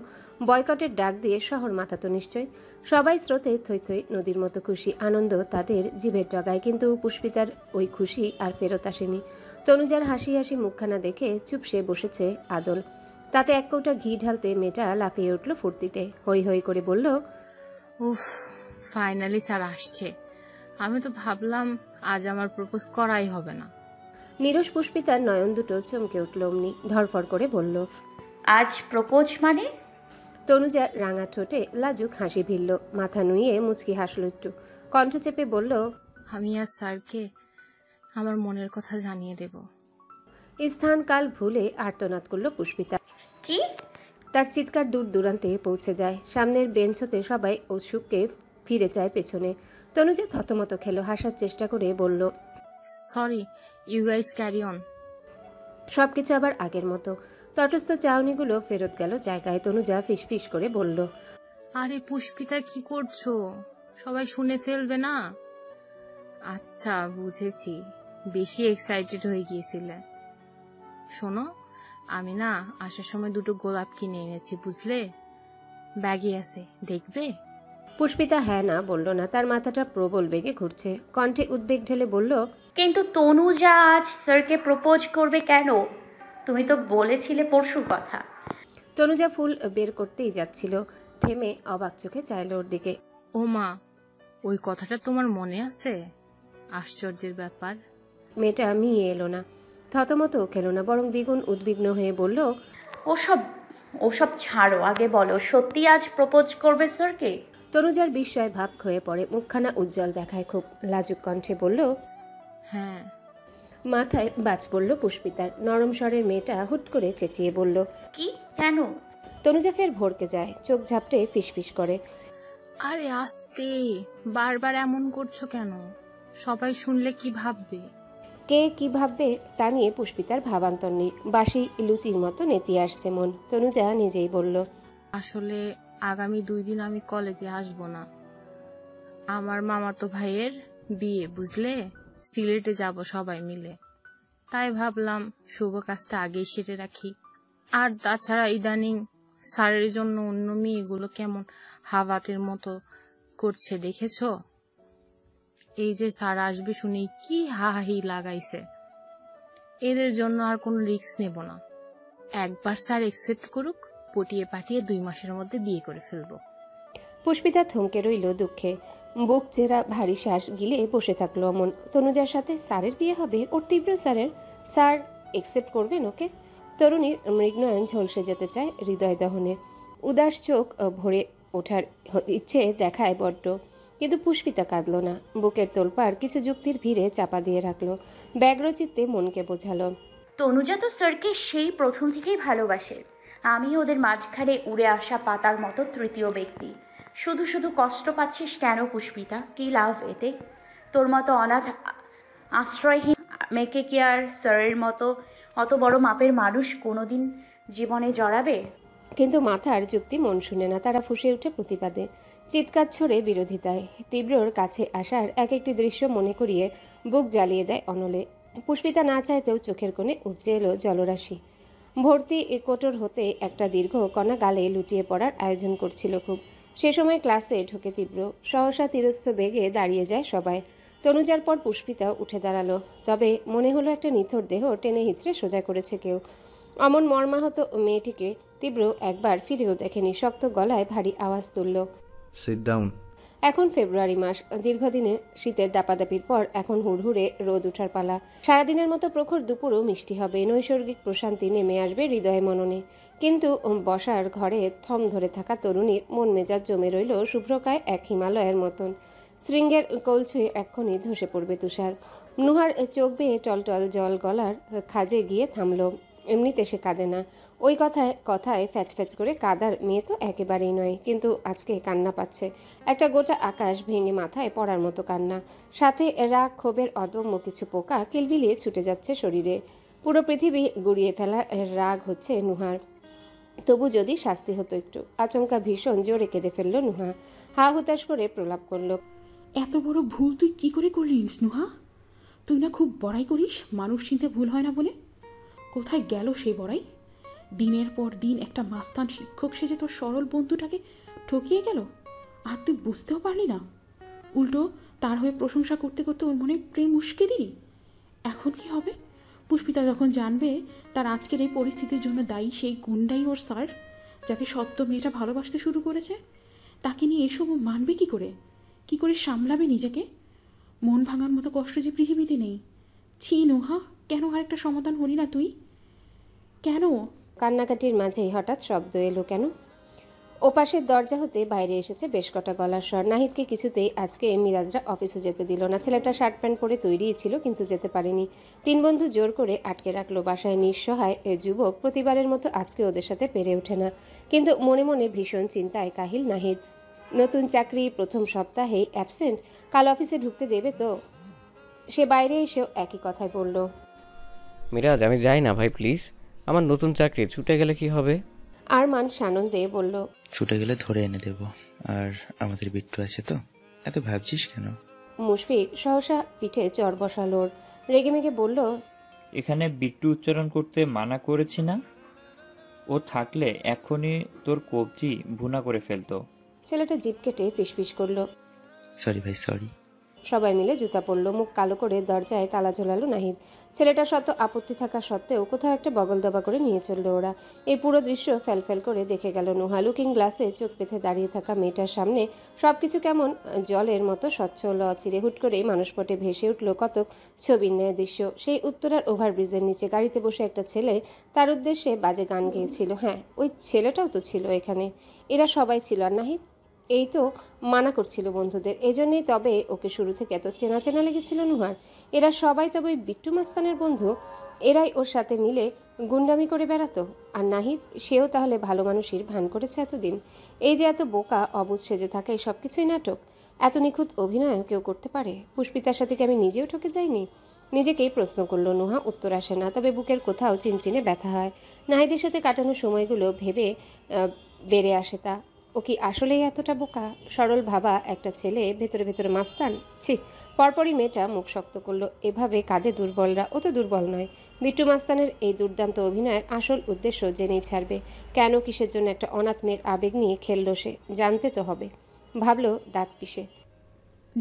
বয়কটের ডাক দিয়ে শহর মাতাতো নিশ্চয়। সবাই স্রোতে থই থই নদীর মতো খুশি, আনন্দ তাদের জিভের ডগায়। কিন্তু পুষ্পিতার ওই খুশি আর ফেরত আসেনি। তনুজার হাসি হাসি মুখখানা দেখে চুপসে বসেছে আদল। তাতে এক কৌটা ঘি ঢালতে মেয়েটা লাফিয়ে উঠল ফুর্তিতে, হই হই করে বলল, উফ, ফাইনালি স্যার আসছে। আমি তো ভাবলাম আজ আমার প্রপোজ করাই হবে না। নীরস পুষ্পিতার নয়ন দুটো চমকে উঠল অমনি। ধরফর করে বলল, আজ প্রপোজ মানে? তনুজার রাঙা ঠোঁটে লাজুক হাসি ভিড়ল। মাথা নুইয়ে মুচকি হাসল একটু। কণ্ঠ চেপে বলল, আমি আজ স্যারকে আমার মনের কথা জানিয়ে দেব। স্থান কাল ভুলে আর্তনাদ করল পুষ্পিতা। কি? তার চিৎকার দূর দূরান্তে পৌঁছে যায়। সামনের বেঞ্চ হতে সবাই উৎসুককে ফিরে যায় পেছনে। তনুজা থতমত খেলো, হাসার চেষ্টা করে বলল, sorry, you guys carry on. সবকিছু আবার আগের মতো। তটস্থ চাউনিগুলো ফেরত গেল জায়গায়। তনুজা ফিসফিস করে বলল, আরে পুষ্পিতা, কি করছো? সবাই শুনে ফেলবে না? আচ্ছা, বুঝেছি, বেশি এক্সাইটেড হয়ে গিয়েছিলে। শোনো, আমি না আসার সময় দুটো গোলাপ কিনে এনেছি, বুঝলে? ব্যাগে আছে, দেখবে? পুষ্পিতা হ্যাঁ না বলল না। তার মাথাটা প্রবল বেগে ঘুরছে। কণ্ঠে উদ্বেগ ঢেলে বলল, কিন্তু তনুজা আজ স্যারকে প্রপোজ করবে কেন? তুমি তো বলেছিলে পরশুর কথা। তনুজা ফুল বের করতেই যাচ্ছিল, থেমে অবাক চোখে চাইল ওর দিকে। ও মা, ওই কথাটা তোমার মনে আছে? আশ্চর্যের ব্যাপার। মেয়েটা মিয়ে এলো না, থতমত খেলো না, বরং দ্বিগুণ উদ্বিগ্ন হয়ে বলল, ওসব ছাড়ো, আগে বলো সত্যি আজ প্রপোজ করবে স্যারকে? তনুজার বিস্ময় ভাব হয়ে পড়ে। মুখখানা উজ্জ্বল দেখায় খুব। লাজুক কণ্ঠে বলল, হ্যাঁ। মাথায় বাজ পড়ল পুষ্পিতার। নরম স্বরের মেয়েটা হুট করে চেঁচিয়ে বলল, কি? কেন? তনুজা ফের ভড়কে যায়, চোখ ঝাপটে ফিসফিস করে, আরে আস্তে, বারবার এমন করছো কেন? সবাই শুনলে কি ভাববে? কে কি ভাববে তা নিয়ে পুষ্পিতার ভাবান্তর নেই। বাসি লুচির মতো নেতিয়ে আসছে মন। তনুজা নিজেই বলল, আসলে আগামী 2 দিন আমি কলেজে আসব না। আমার মামাতো ভাইয়ের বিয়ে, বুঝলে? সিলেটে যাব সবাই মিলে। তাই ভাবলাম শুভ কাজটা আগেই সেরে রাখি। আর তাছাড়া ইদানিং স্যারের জন্য অন্য মেয়েগুলো কেমন হাওয়াতের মতো করছে, দেখেছো? এই যে স্যার আসবে শুনে কি হাহি লাগাইছে। এদের জন্য আর কোনো রিস্ক নেব না। একবার স্যার একসেপ্ট করুক, পটিয়ে পাটিয়ে 2 মাসের মধ্যে বিয়ে করে ফেলবো। পুষ্পিতা থমকে রইল দুঃখে। বুক চেরা ভারী শ্বাস গিলে বসে থাকলো অমন। তনুজার সাথে স্যারের বিয়ে হবে? ওর তীব্র স্যারের? স্যার একসেপ্ট করবেন ওকে? তরুণীর মৃগনয়ন ঝলসে যেতে চায় হৃদয় দহনে। উদাস চোখ ভরে ওঠার ইচ্ছে দেখায় বড্ড। কিন্তু পুষ্পিতা কাঁদল না। বুকের তোলপাড় কিছু যুক্তির ভিড়ে চাপা দিয়ে রাখলো। ব্যগ্রচিত্তে মনকে বোঝালো, তনুজা তো স্যারকে সেই প্রথম থেকেই ভালোবাসে। আমি ওদের মাঝখানে উড়ে আসা পাতার মতো তৃতীয় ব্যক্তি। শুধু শুধু কষ্ট পাচ্ছিস কেন পুষ্পিতা? কি লাভ এতে? তোর মতো অনাথ আশ্রয়হীন মেয়েকে কি আর স্যারের মতো অত বড় মাপের মানুষ কোনোদিন জীবনে জড়াবে? কিন্তু মাথার যুক্তি মন শুনে না। তারা ফুঁসে উঠে প্রতিবাদে, চিৎকার ছড়ে বিরোধিতায়। তীব্রর কাছে আসার এক একটি দৃশ্য মনে করিয়ে বুক জ্বালিয়ে দেয় অনলে। পুষ্পিতা না চাইতেও চোখের কোণে উপচে এলো জলরাশি। ভর্তি কোটর হতে একটা দীর্ঘ কণা গালে লুটিয়ে পড়ার আয়োজন করছিল খুব। সে সময় ক্লাসে ঢুকে তীব্র। সহসা তীরস্থ বেগে দাঁড়িয়ে যায় সবাই। তনুজার পর পুষ্পিতাও উঠে দাঁড়ালো। তবে মনে হলো একটা নিথর দেহ টেনে হিঁচড়ে সোজা করেছে কেউ। অমন মর্মাহত মেয়েটিকে তীব্র একবার ফিরেও দেখেনি। শক্ত গলায় ভারী আওয়াজ তুলল, সিট ডাউন। এখন ফেব্রুয়ারি মাস, দীর্ঘদিনের শীতের দাপাদাপির পর এখন হুড়হুড়ে রোদ উঠার পালা। সারাদিনের মতো প্রখর দুপুরও মিষ্টি হবে, নৈসর্গিক প্রশান্তি নেমে আসবে হৃদয়ে মননে। কিন্তু বসার ঘরে থম ধরে থাকা তরুণীর মন মেজাজ জমে রইল শুভ্রকায় এক হিমালয়ের মতন। শৃঙ্গের কোল ছুঁয়ে এক্ষুনি ধসে পড়বে তুষার। নুহার চোখ বেয়ে টলটল জল গলার খাজে গিয়ে থামল। এমনিতে সে কাঁদে না, ওই কথায় ফ্যাচ ফ্যাচ করে কাদার মেয়ে তো একেবারেই নয়, কিন্তু আজকে কান্না পাচ্ছে, একটা গোটা আকাশ ভেঙে মাথায় পড়ার মতো কান্না, সাথে রাগ ক্ষোভের অদম্য কিছু পোকা কিলবিলিয়ে ছুটে যাচ্ছে শরীরে। পুরো পৃথিবী গুড়িয়ে ফেলার রাগ হচ্ছে নুহার। তবু যদি শাস্তি হতো একটু। আচমকা ভীষণ জোরে কেঁদে ফেলল নুহা, হা হুতাশ করে প্রলাপ করল। এত বড় ভুল তুই কি করে করলিস নুহা? তুই না খুব বড়াই করিস মানুষ চিনতে ভুল হয় না বলে। কোথায় গেল সেই বড়াই? দিনের পর দিন একটা মাস্তান শিক্ষক সেজে তোর সরল বন্ধুটাকে ঠকিয়ে গেল, আর তুই বুঝতেও পারলি না। উল্টো তার হয়ে প্রশংসা করতে করতে ওর মনে প্রেম উস্কে দিলি। এখন কি হবে? পুষ্পিতা যখন জানবে তার আজকের এই পরিস্থিতির জন্য দায়ী সেই গুন্ডাই ওর স্যার, যাকে সত্য মেয়েটা ভালোবাসতে শুরু করেছে, তাকে নিয়ে এসব ও মানবে কি করে? কি করে সামলাবে নিজেকে? মন ভাঙার মতো কষ্ট যে পৃথিবীতে নেই। ছি নুহা, কেন আরেকটা সমাধান হলি না তুই? কেন? কান্নাকাটির মাঝেই হঠাৎ শব্দ এলো কেন? ওপাশের দরজা হতে বাইরে এসেছে বেশ কটা গলার স্বর। নাহিদকে কিছুতেই আজকে মিরাজরা অফিসে যেতে দিল না। ছেলেটা শার্ট প্যান্ট পরে তৈরিই ছিল, কিন্তু যেতে পারেনি। তিন বন্ধু জোর করে আটকে রাখলো বাসায়। নিঃসহায় এ যুবক প্রতিবারের মতো আজকে ওদের সাথে পেরে ওঠে না, কিন্তু মনে মনে ভীষণ চিন্তায় কাহিল নাহিদ। নতুন চাকরি, প্রথম সপ্তাহেই অ্যাবসেন্ট, কাল অফিসে ঢুকতে দেবে তো? সে বাইরে এসেও একই কথাই বলল। মিরাজ, আমি যাই না ভাই, প্লিজ। আমার নতুন চাকরি ছুটে গেলে কি হবে? আরমান সানন্দে বলল, ছুটে গেলে ধরে এনে দেব, আর আমাদের বিট্টু আছে তো, এত ভাবছিস কেন? মুশফিক সহসা পিঠে চড় বসালো। রেগেমেগে বলল, এখানে বিট্টু উচ্চারণ করতে মানা করেছি না? ও থাকলে এখনই তোর কবজি ভুনা করে ফেলতো। ছেলেটা জিভ কেটে ফিসফিস করলো। সরি ভাই, সরি। সবাই মিলে জুতা পড়ল। মুখ কালো করে দরজায় তালা ঝোলালো নাহিদ। ছেলেটা শত আপত্তি থাকা সত্ত্বেও কোথাও একটা বগল দবা করে নিয়ে চলল ওরা। এই পুরো দৃশ্য ফ্যাল করে দেখে গেল নুহা। লুকিং গ্লাসে চোখ পেতে দাঁড়িয়ে থাকা মেয়েটার সামনে সবকিছু কেমন জলের মতো স্বচ্ছ হলো অচিরে। হুট করেই মানুষপটে ভেসে উঠল কতক ছবির ন্যায় দৃশ্য। সেই উত্তরার ওভারব্রিজের নিচে গাড়িতে বসে একটা ছেলে তার উদ্দেশ্যে বাজে গান গেয়েছিল। হ্যাঁ, ওই ছেলেটাও তো ছিল এখানে। এরা সবাই ছিল, আর নাহিদ এই তো মানা করছিল বন্ধুদের, এজন্যই তবে ওকে শুরু থেকে এত চেনা চেনা লেগেছিল নুহার। এরা সবাই তবে ওই বিট্টু মাস্তানের বন্ধু, এরাই ওর সাথে মিলে গুন্ডামি করে বেড়াতো। আর নাহিদ, সেও তাহলে ভালো মানুষের ভান করেছে এতদিন। এই যে এত বোকা অবুঝ সেজে থাকা, এই সব কিছুই নাটক। এত নিখুঁত অভিনয় কেউ করতে পারে? পুষ্পিতার সাথে কি আমি নিজেও ঠকে যাইনি? নিজেকেই প্রশ্ন করলো নুহা। উত্তর আসে না, তবে বুকের কোথাও চিনচিনে ব্যথা হয়। নাহিদের সাথে কাটানো সময়গুলো ভেবে বেড়ে আসে তা। ও কি আসলেই এতটা বোকা? সরল ভাবা একটা ছেলে ভেতরে ভেতরে মাস্তান। ছি! পরপরই মেয়েটা মুখ শক্ত করলো। এভাবে কাঁদে দুর্বলরা, ও তো দুর্বল নয়। বিট্টু মাস্তানের এই দুর্দান্ত অভিনয়ের আসল উদ্দেশ্য জেনেই ছাড়বে। কেন, কিসের জন্য একটা অনাথ মেয়ের আবেগ নিয়ে খেললো সে? জানতে তো হবে। ভাবলো দাঁত পিষে।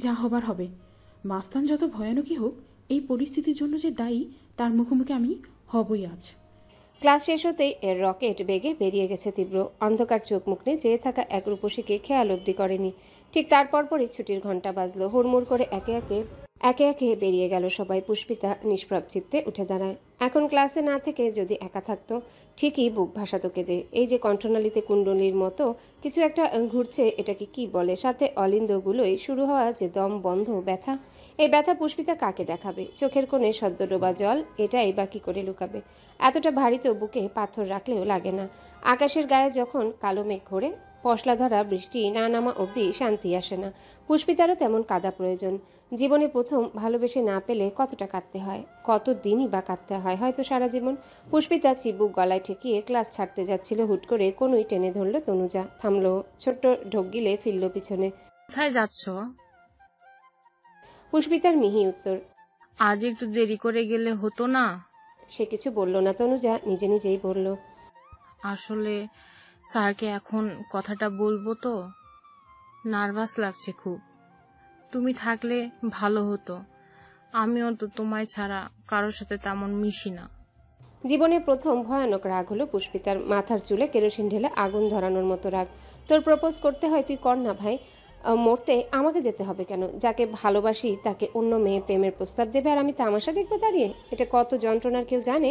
যা হবার হবে। মাস্তান যত ভয়ানকই হোক, এই পরিস্থিতির জন্য যে দায়ী তার মুখোমুখি আমি হবই আজ। ক্লাস শেষ হতেই এর রকেট বেগে বেরিয়ে গেছে তীব্র। অন্ধকার চোখ মুখ নিয়ে চেয়ে থাকা এক রূপসীকে খেয়াল অবধি করেনি। ঠিক তারপর পরই ছুটির ঘন্টা বাজলো। হুড়মুড় করে একে একে বেরিয়ে গেল সবাই। পুষ্পিতা নিষ্প্রভ চিত্তে উঠে দাঁড়ায়। এখন ক্লাসে না থেকে যদি একা থাকতো, ঠিকই বুক ভাসাতো কেঁদে। এই যে কণ্ঠনালীতে কুণ্ডলীর মতো কিছু একটা ঘুরছে, এটাকে কি বলে? সাথে অলিন্দগুলোই শুরু হওয়া যে দম বন্ধ ব্যথা, এই ব্যথা পুষ্পিতা কাকে দেখাবে? চোখের কোণে সদ্য ডোবা জল, এটাই বা কি করে লুকাবে? এতটা ভারী তো বুকে পাথর রাখলেও লাগে না। আকাশের গায়ে যখন কালো মেঘ ঘোরে, পশলা ধরা বৃষ্টি না নামা অবধি শান্তি আসে না। পুষ্পিতারও তেমন কাদা প্রয়োজন। জীবনে প্রথম ভালোবেসে না পেলে কতটা কাঁদতে হয়, কত দিনই বা কাঁদতে হয়, হয়তো সারা জীবন। পুষ্পিতা চিবুক গলায় ঠেকিয়ে ক্লাস ছাড়তে যাচ্ছিল। হুট করে কোনোই টেনে ধরল তনুজা। থামলো, ছোট্ট ঢোক গিলে ফিরল পিছনে। কোথায় যাচ্ছ? পুষ্পিতার মিহি উত্তর, আজ একটু দেরি করে গেলে হতো না? সে কিছু বলল না। তনুজা নিজে নিজেই বলল, আসলে স্যারকে এখন কথাটা বলবো তো, নার্ভাস লাগছে খুব। তুমি থাকলে ভালো হতো। আমিও তো তোমায় ছাড়া কারোর সাথে তেমন মিশি না। জীবনে প্রথম ভয়ানক রাগ হলো পুষ্পিতার। মাথার চুলে কেরোসিন ঢেলে আগুন ধরানোর মতো রাগ। তোর প্রপোজ করতে হয়, তুই কর না ভাই। মরতে আমাকে যেতে হবে কেন? যাকে ভালোবাসি তাকে অন্য মেয়ে প্রেমের প্রস্তাব দেবে আর আমি তামাশা দেখবো দাঁড়িয়ে? এটা কত যন্ত্রণার কেউ জানে?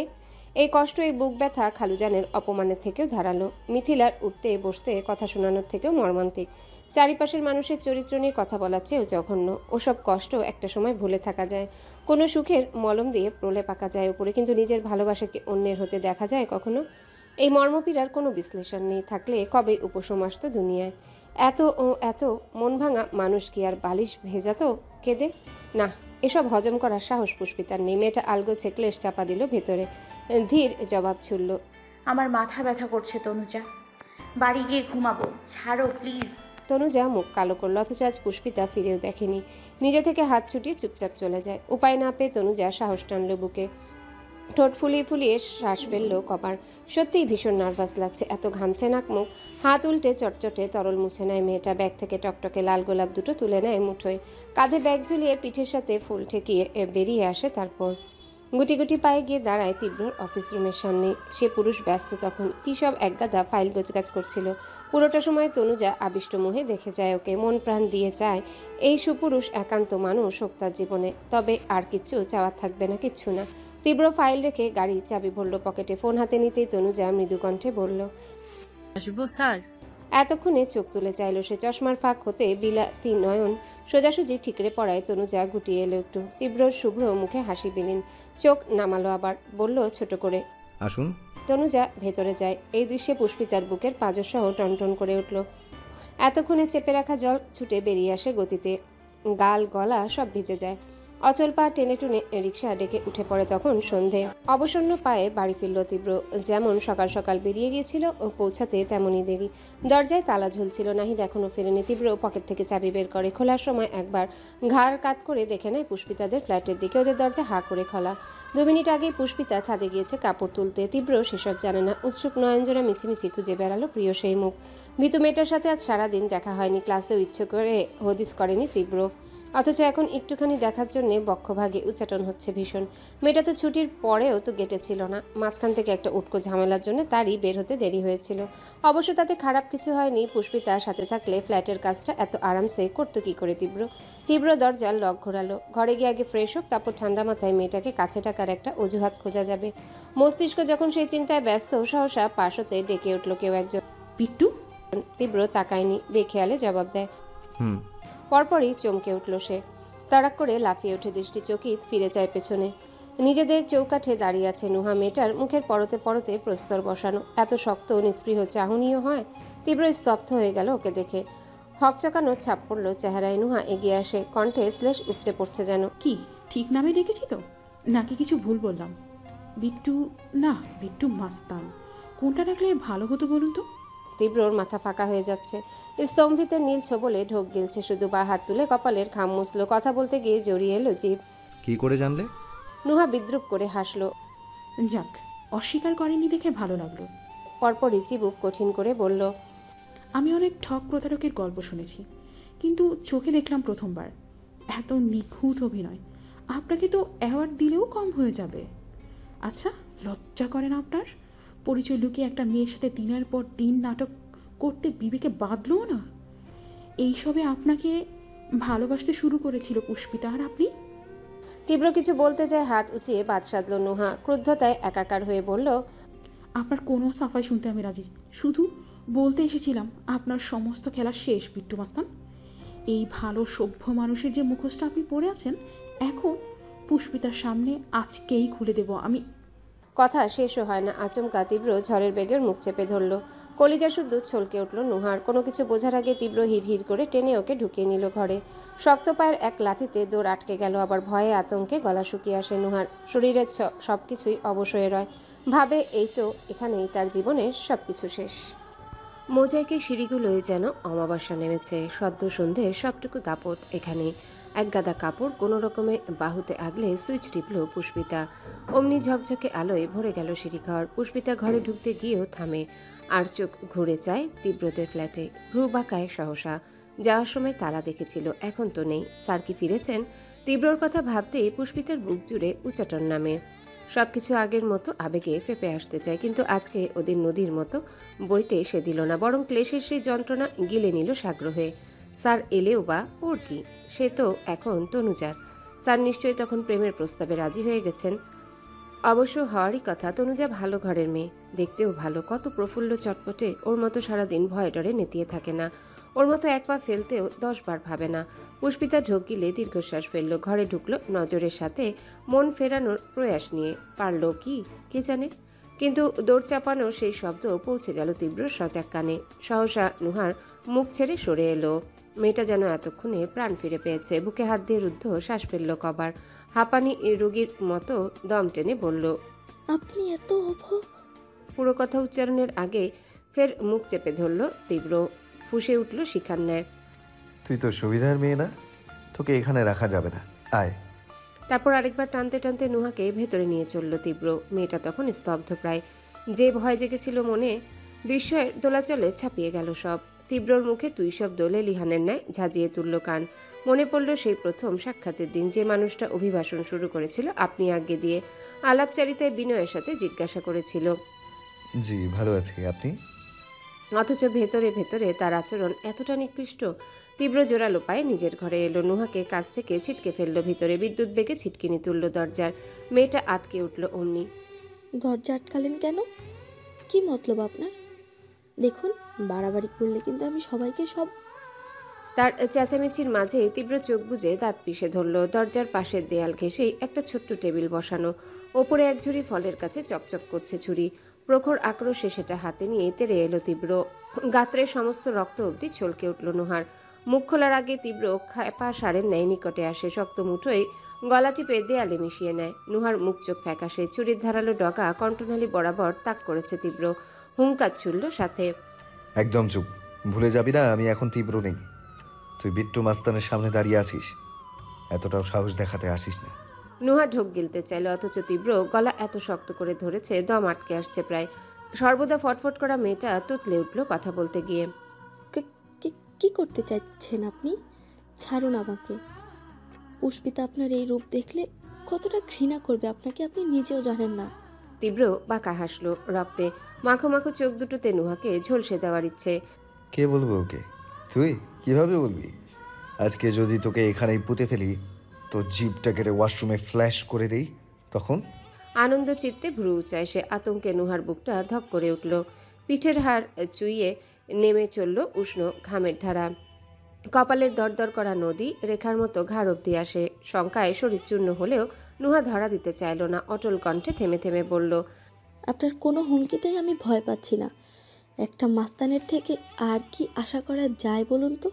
এই কষ্ট, এই বুক ব্যথা খালুজানের অপমানের থেকেও ধারালো, মিথিলার উঠতে বসতে কথা শোনানোর থেকেও মর্মান্তিক, চারিপাশের মানুষের চরিত্র নিয়ে কথা বলার চেয়েও জঘন্য। ওসব কষ্ট একটা সময় ভুলে থাকা যায়, কোনো সুখের মলম দিয়ে প্রলেপ আঁকা যায় উপরে, কিন্তু নিজের ভালোবাসাকে অন্যের হতে দেখা যায় কখনো? এই মর্মপীড়ার কোনো বিশ্লেষণ নেই থাকলে কবে উপশম আসতো দুনিয়ায়। এত মন ভাঙা মানুষ কি আর বালিশ ভেজাতো কেঁদে? না, এসব হজম করার সাহস পুষ্পিতার নেই। মেয়েটা আলগোছে ক্লেশ চাপা দিল ভেতরে, ধীর জবাব ছুড়ল। আমার মাথা ব্যথা করছে তনুজা, বাড়ি গিয়ে ঘুমাবো, ছাড়ো প্লিজ। তনুজা মুখ কালো করল, অথচ আজ পুষ্পিতা ফিরেও দেখেনি। নিজে থেকে হাত ছুটিয়ে চুপচাপ চলে যায়। উপায় না পেয়ে তনুজা সাহস টানল বুকে, ঠোঁট ফুলিয়ে ফুলিয়ে শ্বাস ফেললো কপার। সত্যিই ভীষণ নার্ভাস লাগছে, এত ঘামছে নাক মুখ। হাত উল্টে চটচটে তরল মুছে নেয় মেয়েটা। ব্যাগ থেকে টকটকে লাল গোলাপ দুটো তুলে নেয় মুঠোয়, কাঁধে ব্যাগ ঝুলিয়ে পিঠের সাথে ফুল ঠেকিয়ে বেরিয়ে আসে। তারপর গুটি গুটি পায়ে গিয়ে দাঁড়ায় তীব্রর অফিস রুমের সামনে। সে পুরুষ ব্যস্ত তখন, কী সব একগাদা ফাইল গোছগাছ করছিল। পুরোটা সময় তনুজা আবিষ্ট মুহে দেখে যায় ওকে, মন প্রাণ দিয়ে চায় এই সুপুরুষ একান্ত মানুষ হোক তার জীবনে, তবে আর কিচ্ছু চাওয়ার থাকবে না, কিচ্ছু না। তীব্র ফাইল রেখে গাড়ির চাবি ভরল পকেটে, ফোন হাতে নিতেই তনুজা মৃদু কণ্ঠে বলল, আসবো স্যার। এতক্ষণে চোখ তুলে চাইল সে। চশমার ফাঁক হতে বিলাতি নয়ন সোজাসুজি ঠিকরে পড়ায় তনুজা গুটিয়ে এলো একটু। তীব্র শুভ্র মুখে হাসি বিলীন, চোখ নামালো আবার, বলল ছোট করে, আসুন। তনুজা ভেতরে যায়। এই দৃশ্যে পুষ্পিতার বুকের পাঁজরসহ টনটন করে উঠল। এতক্ষণে চেপে রাখা জল ছুটে বেরিয়ে আসে গতিতে, গাল গলা সব ভিজে যায়। অচল পা টেনে টুনে রিক্সা ডেকে উঠে পড়ে তখন সন্ধে। অবসন্ন পায়ে বাড়ি ফিরল তীব্র। যেমন সকাল সকাল বেরিয়ে গিয়েছিল ও পৌঁছাতে তেমনই দেরি। দরজায় তালা ঝুলছিল, নাহিদ এখনও ফেরেনি। তীব্র পকেট থেকে চাবি বের করে, খোলার সময় একবার ঘাড় কাত করে দেখে নেয় পুষ্পিতাদের ফ্ল্যাটের দিকে। ওদের দরজা হা করে খোলা। 2 মিনিট আগেই পুষ্পিতা ছাদে গিয়েছে কাপড় তুলতে। তীব্র সেসব জানে না। উৎসুক নয়নজোড়া মিছিমিছি খুঁজে বেড়ালো প্রিয় সেই মুখ। ভীতু মেয়েটার সাথে আজ সারাদিন দেখা হয়নি, ক্লাসেও ইচ্ছে করে হদিস করেনি তীব্র, অথচ এখন একটুখানি দেখার জন্যে বক্ষভাগে উচ্চাটন হচ্ছে ভীষণ। মেয়েটা তো ছুটির পরেও তো গেটে ছিল না, মাঝখান থেকে একটা উটকো ঝামেলার জন্য তারই বের হতে দেরি হয়েছিল। অবশ্য তাতে খারাপ কিছু হয়নি, পুষ্পিতার সাথে থাকলে ফ্ল্যাটের কাজটা এত আরামসে করতো কি করে তীব্র দরজার লক ঘোরালো। ঘরে গিয়ে আগে ফ্রেশ হোক, তারপর ঠান্ডা মাথায় মেয়েটাকে কাছে টাকার একটা অজুহাত খোঁজা যাবে। মস্তিষ্ক যখন সেই চিন্তায় ব্যস্ত, সহসা পাশ হতে ডেকে উঠল কেউ একজন। বিট্টু। তীব্র তাকায়নি, বেখেয়ালে জবাব দেয়, হুম। পরপরই চমকে উঠল সে। তাড়াক করে লাফিয়ে উঠে দৃষ্টি চকিত ফিরে যায় পেছনে। নিজেদের চৌকাঠে দাঁড়িয়ে আছে নুহা। মেয়েটার মুখের পরতে পরতে প্রস্তর বসানো, এত শক্ত নিস্পৃহ চাহনিও হয়। তীব্র স্তব্ধ হয়ে গেল ওকে দেখে। হকচকানো ছাপ পড়ল চেহারায়। নুহা এগিয়ে আসে, কণ্ঠে শ্লেষ উপচে পড়ছে যেন। কি ঠিক নামে ডেকেছি তো, নাকি কিছু ভুল বললাম? বিট্টু না, বিট্টু মাস্তান। কোনটা ডাকলে ভালো হতো বলুন তো? তীব্রর মাথা ফাঁকা হয়ে যাচ্ছে, স্তম্ভিতে নীল ছোবলে ঢোক গিলছে শুধু। বা হাত তুলে কপালের ঘাম মুছল। কথা বলতে গিয়ে জড়িয়ে এলো জিভ। কি করে জানলে? নুহা বিদ্রুপ করে হাসলো। যাক, অস্বীকার করেনি দেখে ভালো লাগলো। পরপরই চিবুক কঠিন করে বলল, আমি অনেক ঠক প্রতারকের গল্প শুনেছি, কিন্তু চোখে দেখলাম প্রথমবার। এত নিখুঁত অভিনয়, আপনাকে তো অ্যাওয়ার্ড দিলেও কম হয়ে যাবে। আচ্ছা, লজ্জা করে না আপনার? পরিচয় লুকিয়ে একটা মেয়ের সাথে দিনের পর দিন নাটক করতে বিবেকে বাঁধলও না? এইসবে আপনাকে ভালোবাসতে শুরু করেছিল পুষ্পিতা, আর আপনি? তীব্র কিছু বলতে যায়, হাত উঁচিয়ে বাদ সাধল নুহা। ক্রুদ্ধতায় একাকার হয়ে বলল, আপনার কোনো সাফাই শুনতে আমি রাজি, শুধু বলতে এসেছিলাম আপনার সমস্ত খেলা শেষ বিট্টু মাস্তান। এই ভালো সভ্য মানুষের যে মুখোশটা আপনি পরে আছেন, এখন পুষ্পিতার সামনে আজকেই খুলে দেব আমি। কথা শেষও হয় না, আচমকা তীব্র ঝড়ের বেগের মুখ চেপে ধরল। কলিজা শুদ্ধ ছলকে উঠল নুহার। কোনো কিছু বোঝার আগে তীব্র হিড় করে টেনে ওকে ঢুকিয়ে নিল ঘরে। শক্ত পায়ের এক লাথিতে দৌড় আটকে গেল, আবার ভয়ে আতঙ্কে গলা শুকিয়ে আসে নুহার। শরীরের সব কিছুই অবশ্যই রয়, ভাবে এই তো এখানেই তার জীবনের সব কিছু শেষ। মোজাইকের সিঁড়িগুলোয় যেন অমাবস্যা নেমেছে। সদ্য সন্ধে সবটুকু দাপট এখানে। এক গাদা কাপড় কোনো রকমে বাহুতে আগলে সুইচ টিপল পুষ্পিতা। অমনি ঝকঝকে আলোয় ভরে গেল সিঁড়িঘর। পুষ্পিতা ঘরে ঢুকতে গিয়েও থামে, আর চোখ ঘুরে চায় তীব্রদের ফ্ল্যাটে। ভ্রু বাঁকায় সহসা। যাওয়ার সময় তালা দেখেছিল, এখন তো নেই। স্যার কি ফিরেছেন? তীব্রর কথা ভাবতেই পুষ্পিতার বুক জুড়ে উচ্চাটন নামে। সবকিছু আগের মতো আবেগে ফেপে আসতে চায়, কিন্তু আজকে ওদের নদীর মতো বইতে সে দিল না, বরং ক্লেশের সেই যন্ত্রণা গিলে নিল সাগ্রহে। স্যার এলেও বা ওর কি, সে তো এখন তনুজার। স্যার নিশ্চয়ই তখন প্রেমের প্রস্তাবে রাজি হয়ে গেছেন। অবশ্য হওয়ারই কথা। তনুজা ভালো ঘরের মেয়ে, দেখতেও ভালো, কত প্রফুল্ল চটপটে। ওর মতো সারাদিন ভয়ে ডরে নেতিয়ে থাকে না, ওর মতো এক পা ফেলতেও 10 বার ভাবে না। পুষ্পিতা ঢোক গিলে দীর্ঘশ্বাস ফেললো, ঘরে ঢুকলো নজরের সাথে, মন ফেরানোর প্রয়াস নিয়ে। পারল কি কে জানে, কিন্তু দৌড় চাপানো সেই শব্দ পৌঁছে গেল তীব্র সজাগ কানে। সহসা নুহার মুখ ছেড়ে সরে এলো। মেয়েটা যেন এতক্ষণে প্রাণ ফিরে পেয়েছে। বুকে হাত দিয়ে রুদ্ধ শ্বাস ফেলল কবার। হাঁপানি রোগীর মতো দম টেনে বলল, আপনি এত পুরো কথা উচ্চারণের আগে ফের মুখ চেপে ধরল তীব্র। ফুঁসে উঠল শিখার ন্যায়, তুই তো সুবিধার মেয়ে না, তোকে এখানে রাখা যাবে না, আয়। তারপর আরেকবার টানতে টানতে নুহাকে ভেতরে নিয়ে চলল তীব্র। মেয়েটা তখন স্তব্ধ প্রায়। যে ভয় জেগেছিল মনে, বিস্ময়ের দোলাচলে ছাপিয়ে গেল সব। তীব্রর মুখে তুই শব্দ লেলিহানের ন্যায় ঝাঁজিয়ে তুলল কান। মনে পড়ল সেই প্রথম সাক্ষাতের দিন, যে মানুষটা অভিভাষণ শুরু করেছিল আপনি আজ্ঞে দিয়ে। আলাপচারিতায় বিনয়ের সাথে জিজ্ঞাসা করেছিল, জি ভালো আছি, আপনি? অথচ ভেতরে ভেতরে তার আচরণ এতটা নিকৃষ্ট। তীব্র জোরালো পায়ে নিজের ঘরে এলো, নুহাকে কাছ থেকে ছিটকে ফেললো ভিতরে। বিদ্যুৎ বেগে ছিটকিনি তুলল দরজার। মেয়েটা আটকে উঠল অমনি। দরজা আটকালেন কেন? কি মতলব আপনার? দেখুন, বাড়াবাড়ি করলে কিন্তু আমি সবাইকে সব। তার চেঁচামেচির মাঝে তীব্র চোখ বুজে দাঁত পিষে ধরল। দরজার পাশের দেয়াল ঘেঁষেই একটা ছোট্ট টেবিল বসানো, ওপরে এক ঝুড়ি ফলের কাছে চকচক করছে ছুরি। প্রখর আক্রোশে সেটা হাতে নিয়ে তেড়ে এলো তীব্র। গাত্রের সমস্ত রক্ত অবধি ছলকে উঠল নুহার। মুখ খোলার আগে তীব্র পা সারের ন্যায় নিকটে আসে, শক্ত মুঠোয় গলা টিপে দেয়ালে মিশিয়ে নেয়। নুহার মুখ চোখ ফ্যাকাশে, ছুরির ধারালো ডগা কণ্ঠনালী বরাবর তাক করেছে তীব্র। হুঙ্কার ছুড়ল সাথে, একদম চুপ, ভুলে যাবি না আমি এখন তীব্র নেই। তুই বিট্টু মাস্তানের সামনে দাঁড়িয়ে আছিস, এতটাও সাহস দেখাতে আসিস না। নুহা ঢোক গিলতে চাইল, অথচ তীব্র গলা এত শক্ত করে ধরেছে দম আটকে আসছে প্রায়। সর্বদা ফটফট করা মেয়েটা তুতলে উঠল কথা বলতে গিয়ে। কি করতে চাইছেন আপনি? ছাড়ুন আমাকে। পুষ্পিতা আপনার এই রূপ দেখলে কতটা ঘৃণা করবে আপনাকে আপনি নিজেও জানেন না। তীব্র বাঁকা হাসলো, রক্তে মাখো মাখো চোখ দুটোতে নুহাকে ঝলসে দেওয়ার ইচ্ছে। কে বলবো ওকে? তুই কিভাবে বলবি? আজকে যদি তোকে এখানেই পুঁতে ফেলি, তো জিভটা কেটে ওয়াশরুমে ফ্ল্যাশ করে দেই, তখন? আনন্দ চিত্তে ভ্রু উঁচায় সে। আতঙ্কে নুহার বুকটা ধক করে উঠল। পিঠের হাড় চুইয়ে নেমে চলল উষ্ণ ঘামের ধারা। কপালের দরদর করা নদী রেখার মতো ঘাড় অব্দি আসে। শঙ্কায় শরীর চূর্ণ হলেও নুহা ধরা দিতে চাইল না। অটল কণ্ঠে থেমে থেমে বলল, আপনার কোনো হুমকিতেই আমি ভয় পাচ্ছি না। একটা মাস্তানের থেকে আর কি আশা করা যায় বলুন তো?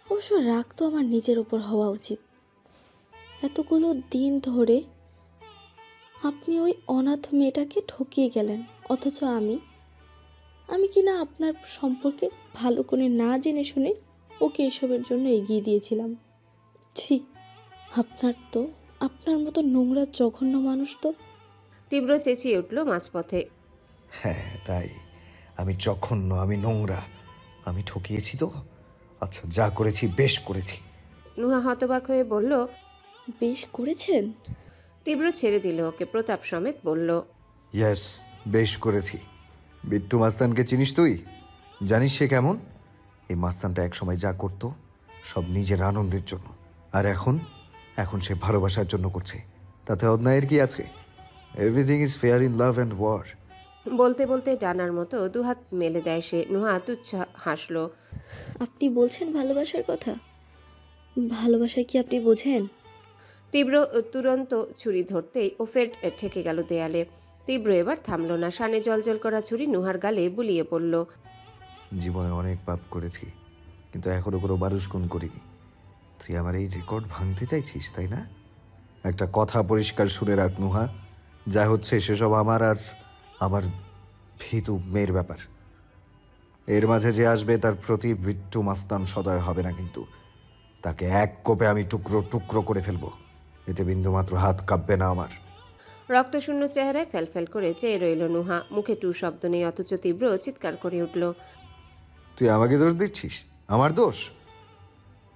অবশ্য রাগ তো আমার নিজের উপর হওয়া উচিত। এতগুলো দিন ধরে আপনি ওই অনাথ মেয়েটাকে ঠকিয়ে গেলেন, অথচ আমি কিনা আপনার সম্পর্কে ভালো করে না জেনে শুনে ওকে এসবের জন্য এগিয়ে দিয়েছিলাম। ছি, আপনার মতো নোংরা জঘন্য মানুষ তো। তীব্র চেঁচিয়ে উঠল মাঝপথে, হ্যাঁ তাই, আমি জঘন্য, আমি নোংরা, আমি ঠকিয়েছি তো। আচ্ছা, যা করেছি বেশ করেছি। নুহা হতবাক হয়ে বলল, বেশ করেছেন? তীব্র ছেড়ে দিল ওকে, প্রতাপ সমেত বলল, ইয়েস, বেশ করেছি। বিট্টু মাস্তানকে চিনিস তুই? জানিস সে কেমন? এই মাস্তানটা একসময় যা করত সব নিজের আনন্দের জন্য, আর এখন সে ভালোবাসার জন্য করছে। তাতে অন্যায়ের কি আছে? Everything is fair in love and war. বলতে বলতে ডানার মতো দুহাত মেলে দেয় সে। নুহা তুচ্ছ হাসলো। আপনি বলছেন ভালোবাসার কথা? ভালোবাসায় কি আপনি বোঝেন? তীব্র তুরন্ত ছুরি ধরতেই ও ফের ঠেকে গেল দেয়ালে। তীব্র এবার থামল না। শানে জলজল করা ছুরি নুহার গালে বুলিয়ে পড়ল। জীবনে অনেক পাপ করেছি, কিন্তু এখনো কোনো মানুষ খুন করিনি। তুই আমার এই রেকর্ড ভাঙতে চাইছিস, তাই না? একটা কথা পরিষ্কার শুনে রাখ নুহা, যা হচ্ছে সেসব আমার আর আমার ভীতু মেয়ের ব্যাপার। এর মাঝে যে আসবে তার প্রতি বিট্টু মাস্তান সদয় হবে না, কিন্তু তাকে এক কোপে আমি টুকরো টুকরো করে ফেলবো। এতে বিন্দুমাত্র হাত কাঁপবে না আমার। রক্তশূন্য চেহারায় ফ্যালফ্যাল করে চেয়ে রইল নুহা। মুখে টু শব্দ নেই, অথচ তীব্র চিৎকার করে উঠল, তুই আমাকে দোষ দিচ্ছিস? আমার দোষ?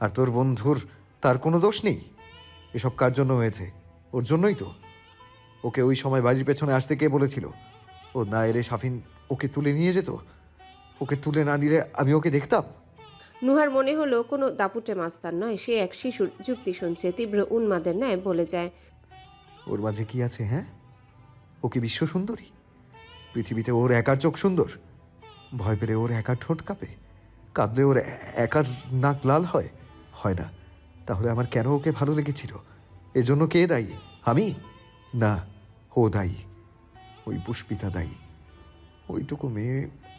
আর তোর বন্ধুর তার কোনো দোষ নেই? এসব কার জন্য হয়েছে? ওর জন্যই তো। ওকে ওই সময় বাড়ির পেছনে আসতে কে বলেছিল? ও না এলে শাফিন ওকে তুলে নিয়ে যেত। ওকে তুলে না নিলে আমি ওকে দেখতাম। নুহার মনে হলো কোনো দাপুটে মাস্তান নয়, সে এক শিশুর যুক্তি শুনছে। তীব্র উন্মাদের ন্যায় বলে যায়, ওর মাঝে কি আছে? হ্যাঁ, ও কি বিশ্ব সুন্দরী? পৃথিবীতে ওর একার চোখ সুন্দর? ভয় পেলে ওর একার ঠোঁট কাঁপে? কাঁদলে ওর একার নাক লাল হয়? হয় না। তাহলে আমার কেন ওকে ভালো লেগেছিল? এর জন্য কে দায়ী? আমি না, ও দায়ী। ওই পুষ্পিতা দায়ী। ওইটুকু মেয়ে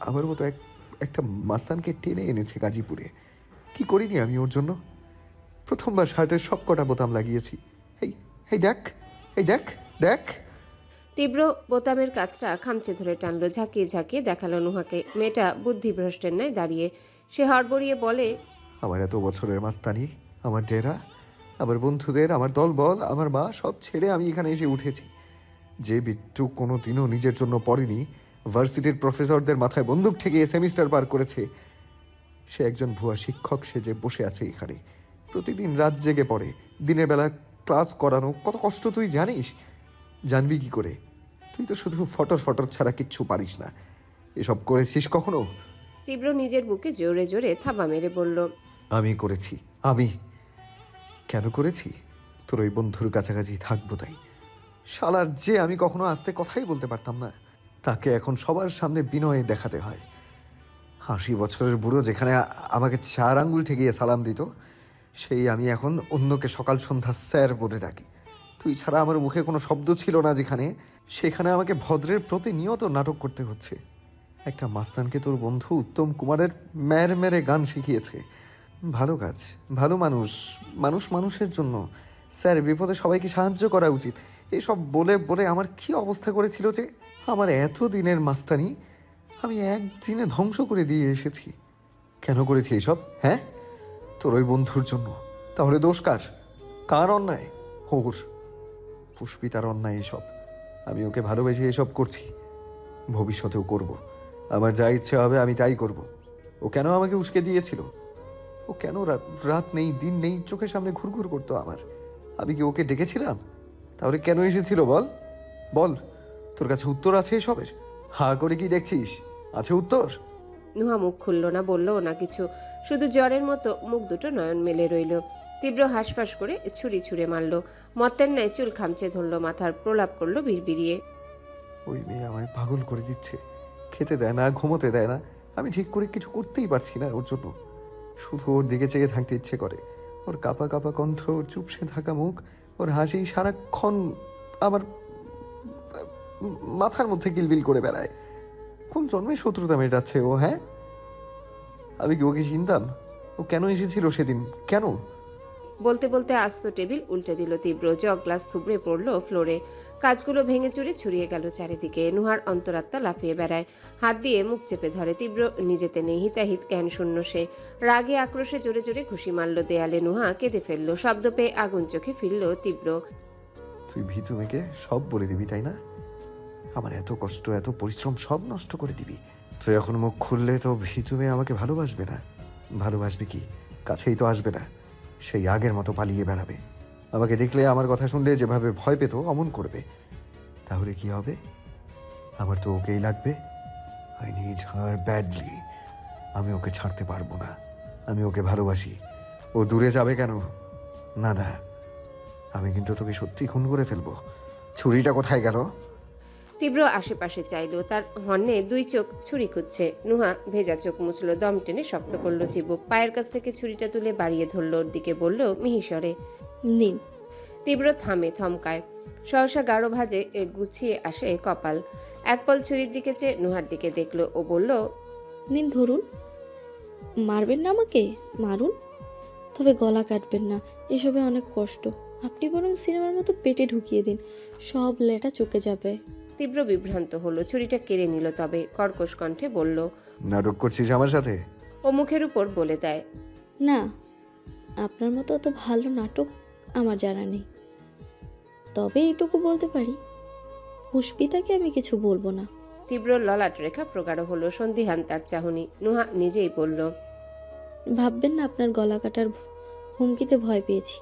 আমার মতো একটা মাস্তানকে টেনে এনেছে গাজীপুরে। কি করিনি আমি ওর জন্য? প্রথমবার শার্টের সব কটা বোতাম লাগিয়েছি। এই এই দেখ, এই দেখ দেখ। তীব্র বোতামের কাজটা খামচে ধরে টানলো, ঝাঁকিয়ে ঝাঁকিয়ে দেখালো নুহাকে। মেয়েটা বুদ্ধিভ্রষ্টের ন্যায় দাঁড়িয়ে। সে হড়বড়িয়ে বলে, আমার এত বছরের মাস্তানি, আমার ডেরা, আমার বন্ধুদের, আমার দলবল, আমার মা সব ছেড়ে আমি এখানে এসে উঠেছি। যে বিট্টু কোনো দিনও নিজের জন্য পড়েনি, ভার্সিটির প্রফেসরদের মাথায় বন্দুক ঠেকিয়ে সেমিস্টার পার করেছে, সে একজন ভুয়া শিক্ষক সেজে বসে আছে এখানে। প্রতিদিন রাত জেগে পড়ে, দিনের বেলা ক্লাস করানো কত কষ্ট তুই জানিস? জানবি কি করে? তুই তো শুধু ফটর ফটর ছাড়া কিচ্ছু পারিস না। এসব করেছিস কখনো? তীব্র নিজের বুকে জোরে জোরে থাবা মেরে বলল, আমি করেছি। আমি কেন করেছি? তোর ওই বন্ধুর কাছাকাছি থাকবো তাই। শালার যে আমি কখনো আস্তে কথাই বলতে পারতাম না, তাকে এখন সবার সামনে বিনয়ে দেখাতে হয়। 80 বছরের বুড়ো যেখানে আমাকে 4 আঙ্গুল ঠেকিয়ে সালাম দিত, সেই আমি এখন অন্যকে সকাল সন্ধ্যা স্যার বলে ডাকি। তুই ছাড়া আমার মুখে কোনো শব্দ ছিল না যেখানে, সেখানে আমাকে ভদ্রের প্রতিনিয়ত নাটক করতে হচ্ছে। একটা মাস্তানকে তোর বন্ধু উত্তম কুমারের মেরে মেরে গান শিখিয়েছে। ভালো কাজ, ভালো মানুষ, মানুষ মানুষের জন্য। স্যার বিপদে সবাইকে সাহায্য করা উচিত, এসব বলে বলে আমার কি অবস্থা করেছিল যে আমার এত দিনের মাস্তানি আমি একদিনে ধ্বংস করে দিয়ে এসেছি। কেন করেছি এসব? হ্যাঁ, তোর ওই বন্ধুর জন্য। তাহলে দোষ কার? কার অন্যায়? ওর। পুষ্পিতার অন্যায় এসব। আমি ওকে ভালোবেসে এসব করছি, ভবিষ্যতেও করব। আমার যা ইচ্ছে হবে আমি তাই করব। ও কেন আমাকে উস্কে দিয়েছিল? ও কেন রাত নেই দিন নেই চোখের সামনে ঘুরঘুর করতো আমার? আমি কি ওকে ডেকেছিলাম? তাহলে কেন এসেছিল বল? বল, তোর কাছে উত্তর আছে এসবের? হা করে কি দেখছিস? আছে উত্তর? নুহা মুখ খুলল না, বললও না কিছু, শুধু জ্বরের মতো মুখ দুটো নয়ন মেলে রইল। তীব্র হাঁসফাঁস করে ছুরি ছুঁড়ে মারল, মত্তের ন্যায় চুল খামচে ধরল মাথার, প্রলাপ করলো বিড়বিড়িয়ে, ওই মেয়ে আমায় পাগল করে দিচ্ছে। খেতে দেয় না, ঘুমোতে দেয় না। আমি ঠিক করে কিছু করতেই পারছি না ওর জন্য। শুধু ওর দিকে চেয়ে থাকতে ইচ্ছে করে। ওর কাঁপা কাঁপা কণ্ঠ, ওর চুপসে থাকা মুখ, ওর হাসি সারাক্ষণ আমার মাথার মধ্যে কিলবিল করে বেড়ায়। কোন জন্মে শত্রুতা মেটাচ্ছে ও? হ্যাঁ, আমি কি ওকে চিনতাম? ও কেন এসেছিল সেদিন? কেন? বলতে বলতে আস্ত টেবিল উল্টে দিল তীব্র, জগ গ্লাস থুবড়ে পড়লো ফ্লোরে, কাজগুলো ভেঙে চুরে ছড়িয়ে গেল চারিদিকে। নুহার অন্তরাত্মা লাফিয়ে বেড়ায়, হাত দিয়ে মুখ চেপে ধরে। তীব্র নিজেতে নেই, হিতাহিত জ্ঞান শূন্য সে। রাগে আক্রোশে জোরে জোরে ঘুষি মারল দেয়ালে। নুহা কেঁদে ফেললো, শব্দ পেয়ে আগুন চোখে ফিরল তীব্র। তুই ভীতু মেয়েকে সব বলে দিবি তাই না? আমার এত কষ্ট এত পরিশ্রম সব নষ্ট করে দিবি? তুই এখন মুখ খুললে তো ভীতু মেয়ে আমাকে ভালোবাসবে না। ভালোবাসবে কি? কাছেই তো আসবে না, সেই আগের মতো পালিয়ে বেড়াবে। আমাকে দেখলে, আমার কথা শুনলে যেভাবে ভয় পেত অমন করবে। তাহলে কি হবে? আমার তো ওকেই লাগবে। I need her badly. আমি ওকে ছাড়তে পারবো না। আমি ওকে ভালোবাসি। ও দূরে যাবে কেন? না না, আমি কিন্তু তোকে সত্যি খুন করে ফেলবো। ছুরিটা কোথায় গেল? তীব্র আশেপাশে চাইলো, তার হন্যে 2 চোখ ছুরি খুঁজছে। নুহা ভেজা চোখ মুছলো, দম টেনে শক্ত করলো চিবুক, পায়ের কাছ থেকে ছুরিটা তুলে বাড়িয়ে ধরলো ওর দিকে, বলল মিহিস্বরে, নিন। তীব্র থামে, থমকায়, সহসা গাঢ় ভাজে গুছিয়ে আসে কপাল। এক পল ছুরির দিকে চেয়ে নুহার দিকে দেখলো ও বলল, নিন ধরুন। মারবেন না আমাকে? মারুন, তবে গলা কাটবেন না, এসবে অনেক কষ্ট। আপনি বরং সিনেমার মতো পেটে ঢুকিয়ে দিন, সব লেটা চুকে যাবে। তীব্র বিভ্রান্ত হলো, ছুরিটা কেড়ে নিল, তবে কর্কশ কণ্ঠে বলল, নাটক করছিস আমার সাথে? ও মুখের উপর বলে দেয়, না, আপনার মতো অত ভালো নাটক আমার জানা নেই। তবে এইটুকু বলতে পারি, পুষ্পিতাকে আমি কিছু বলবো না। তীব্র ললাট রেখা প্রগাঢ় হলো, সন্ধিহান তার চাহনি। নুহা নিজেই বলল, ভাববেন না আপনার গলা কাটার হুমকিতে ভয় পেয়েছি,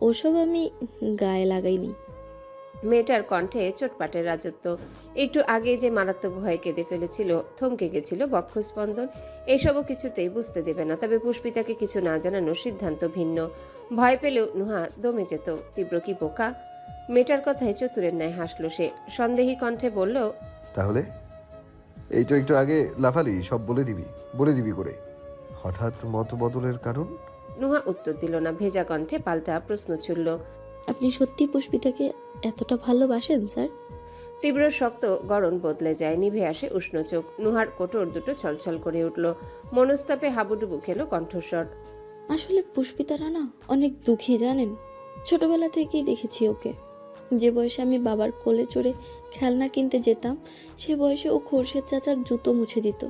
ওসব আমি গায়ে লাগাইনি। মেয়েটার কণ্ঠে চোটপাটের রাজত্ব। একটু আগে যে মারাত্মক ভয়ে কেঁদে ফেলেছিল, থমকে গেছিল বক্ষস্পন্দন, এসবও কিছুতেই বুঝতে দেবে না। তবে পুষ্পিতাকে কিছু না জানানোর সিদ্ধান্ত ভিন্ন। ভয় পেলেও নুহা দমে যেত। তীব্র কি বোকা? মেয়েটার কথায় চতুরের ন্যায় হাসল সে। সন্দেহী কণ্ঠে বলল, তাহলে এই তো একটু আগে লাফালি, সব বলে দিবি করে হঠাৎ মত বদলের কারণ? নুহা উত্তর দিল না। ভেজা কণ্ঠে পাল্টা প্রশ্ন ছুড়ল, আপনি সত্যি পুষ্পিতাকে এতটা ভালোবাসেন স্যার? তীব্র শক্ত গরম বদলে যায়, নিভে আসে উষ্ণ চোখ। নুহার কোটর দুটো ছলছল করে উঠল। মনস্তাপে হাবুডুবু খেলো কণ্ঠস্বর। আসলে পুষ্পিতারা না অনেক দুঃখী জানেন। ছোটবেলা থেকেই দেখেছি ওকে। যে বয়সে আমি বাবার কোলে চড়ে খেলনা কিনতে যেতাম, সে বয়সে ও খোরশেদ চাচার জুতো মুছে দিত।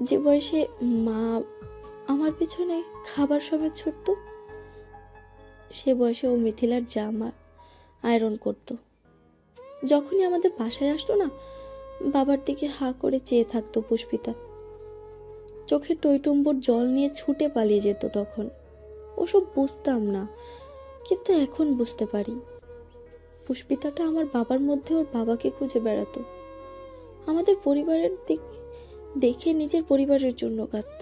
যে বয়সে মা আমার পেছনে খাবার সমেত ছুটতো, সে বয়সে ও মিথিলার জামা আয়রন করত। যখনই আমাদের বাসায় আসতো না, বাবার দিকে হা করে চেয়ে থাকতো পুষ্পিতা। চোখে টইটুম্বুর জল নিয়ে ছুটে পালিয়ে যেত তখন। ওসব বুঝতাম না, কিন্তু এখন বুঝতে পারি। পুষ্পিতাটা আমার বাবার মধ্যে ওর বাবাকে খুঁজে বেড়াতো। আমাদের পরিবারের দিক দেখে নিজের পরিবারের জন্য কাঁদত।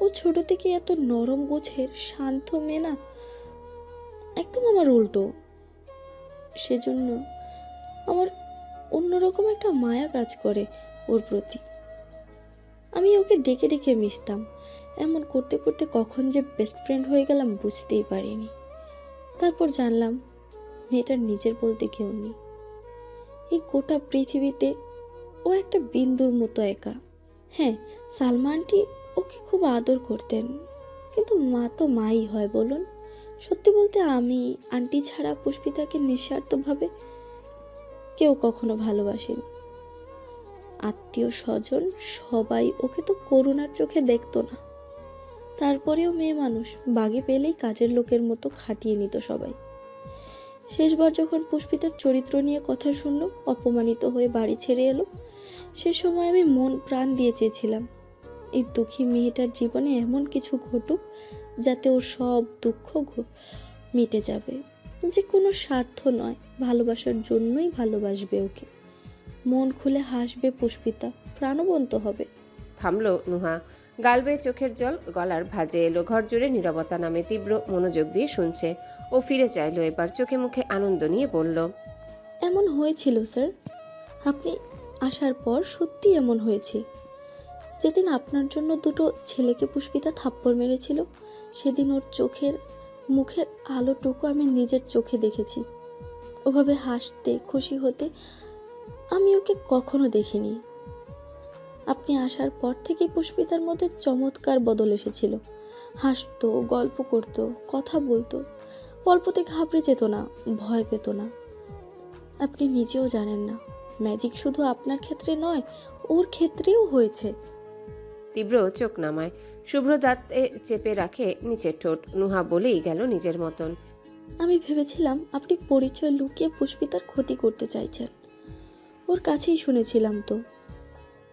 ও ছোট থেকে এত নরম গোছের শান্ত মেয়ে না, একদম আমার উল্টো। সেজন্য আমার অন্যরকম একটা মায়া কাজ করে ওর প্রতি। আমি ওকে ডেকে ডেকে মিশতাম। এমন করতে করতে কখন যে বেস্ট ফ্রেন্ড হয়ে গেলাম বুঝতেই পারিনি। তারপর জানলাম মেয়েটার নিজের বলতে কেউ নেই। এই গোটা পৃথিবীতে ও একটা বিন্দুর মতো একা। হ্যাঁ, সালমা আন্টি ওকে খুব আদর করতেন, কিন্তু মা তো মাই হয় বলুন। সত্যি বলতে আমি আন্টি ছাড়া পুষ্পিতাকে নিঃস্বার্থভাবে কেউ কখনো ভালোবাসেনি। আত্মীয় স্বজন সবাই ওকে তো করুণার চোখে দেখতো না। তারপরেও মেয়ে মানুষ, বাগে পেলেই কাজের লোকের মতো খাটিয়ে নিত সবাই। শেষবার যখন পুষ্পিতার চরিত্র নিয়ে কথা শুনলো, অপমানিত হয়ে বাড়ি ছেড়ে এলো, সে সময় আমি মন প্রাণ দিয়ে চেয়েছিলাম এই দুঃখী মেয়েটার জীবনে এমন কিছু ঘটুক যাতে ওর সব দুঃখ মিটে যাবে। যে কোনো স্বার্থ নয়, ভালোবাসার জন্যই ভালোবাসবে ওকে। মন খুলে হাসবে পুষ্পিতা, প্রাণবন্ত হবে। থামলো নুহা। গাল বেয়ে চোখের জল গলার ভাঁজে এলো। ঘর জুড়ে নীরবতা নামে। তীব্র মনোযোগ দিয়ে শুনছে। ও ফিরে চাইলো এবার, চোখে মুখে আনন্দ নিয়ে বলল, এমন হয়েছিল স্যার। আপনি আসার পর সত্যি এমন হয়েছে। যেদিন আপনার জন্য দুটো ছেলেকে পুষ্পিতা থাপ্পড় মেরেছিল, সেদিন ওর চোখের মুখের আলোটুকু আমি নিজের চোখে দেখেছি। ওভাবে হাসতে খুশি হতে আমি ওকে কখনো দেখিনি। আপনি আসার পর থেকে পুষ্পিতার মধ্যে চমৎকার বদল এসেছিল। হাসতো, গল্প করতো, কথা বলতো, অল্পতে ঘাবড়ে যেত না, ভয় পেত না। আপনি নিজেও জানেন না, ম্যাজিক শুধু আপনার ক্ষেত্রে নয়, ওর ক্ষেত্রেও হয়েছে। তীব্র চোখ নামায়, শুভ্র দাঁতে চেপে রাখে নিচের ঠোঁট। নুহা বলেই গেল নিজের মতন, আমি ভেবেছিলাম আপনি পরিচয় লুকিয়ে পুষ্পিতার ক্ষতি করতে চাইছেন। ওর কাছেই শুনেছিলাম তো,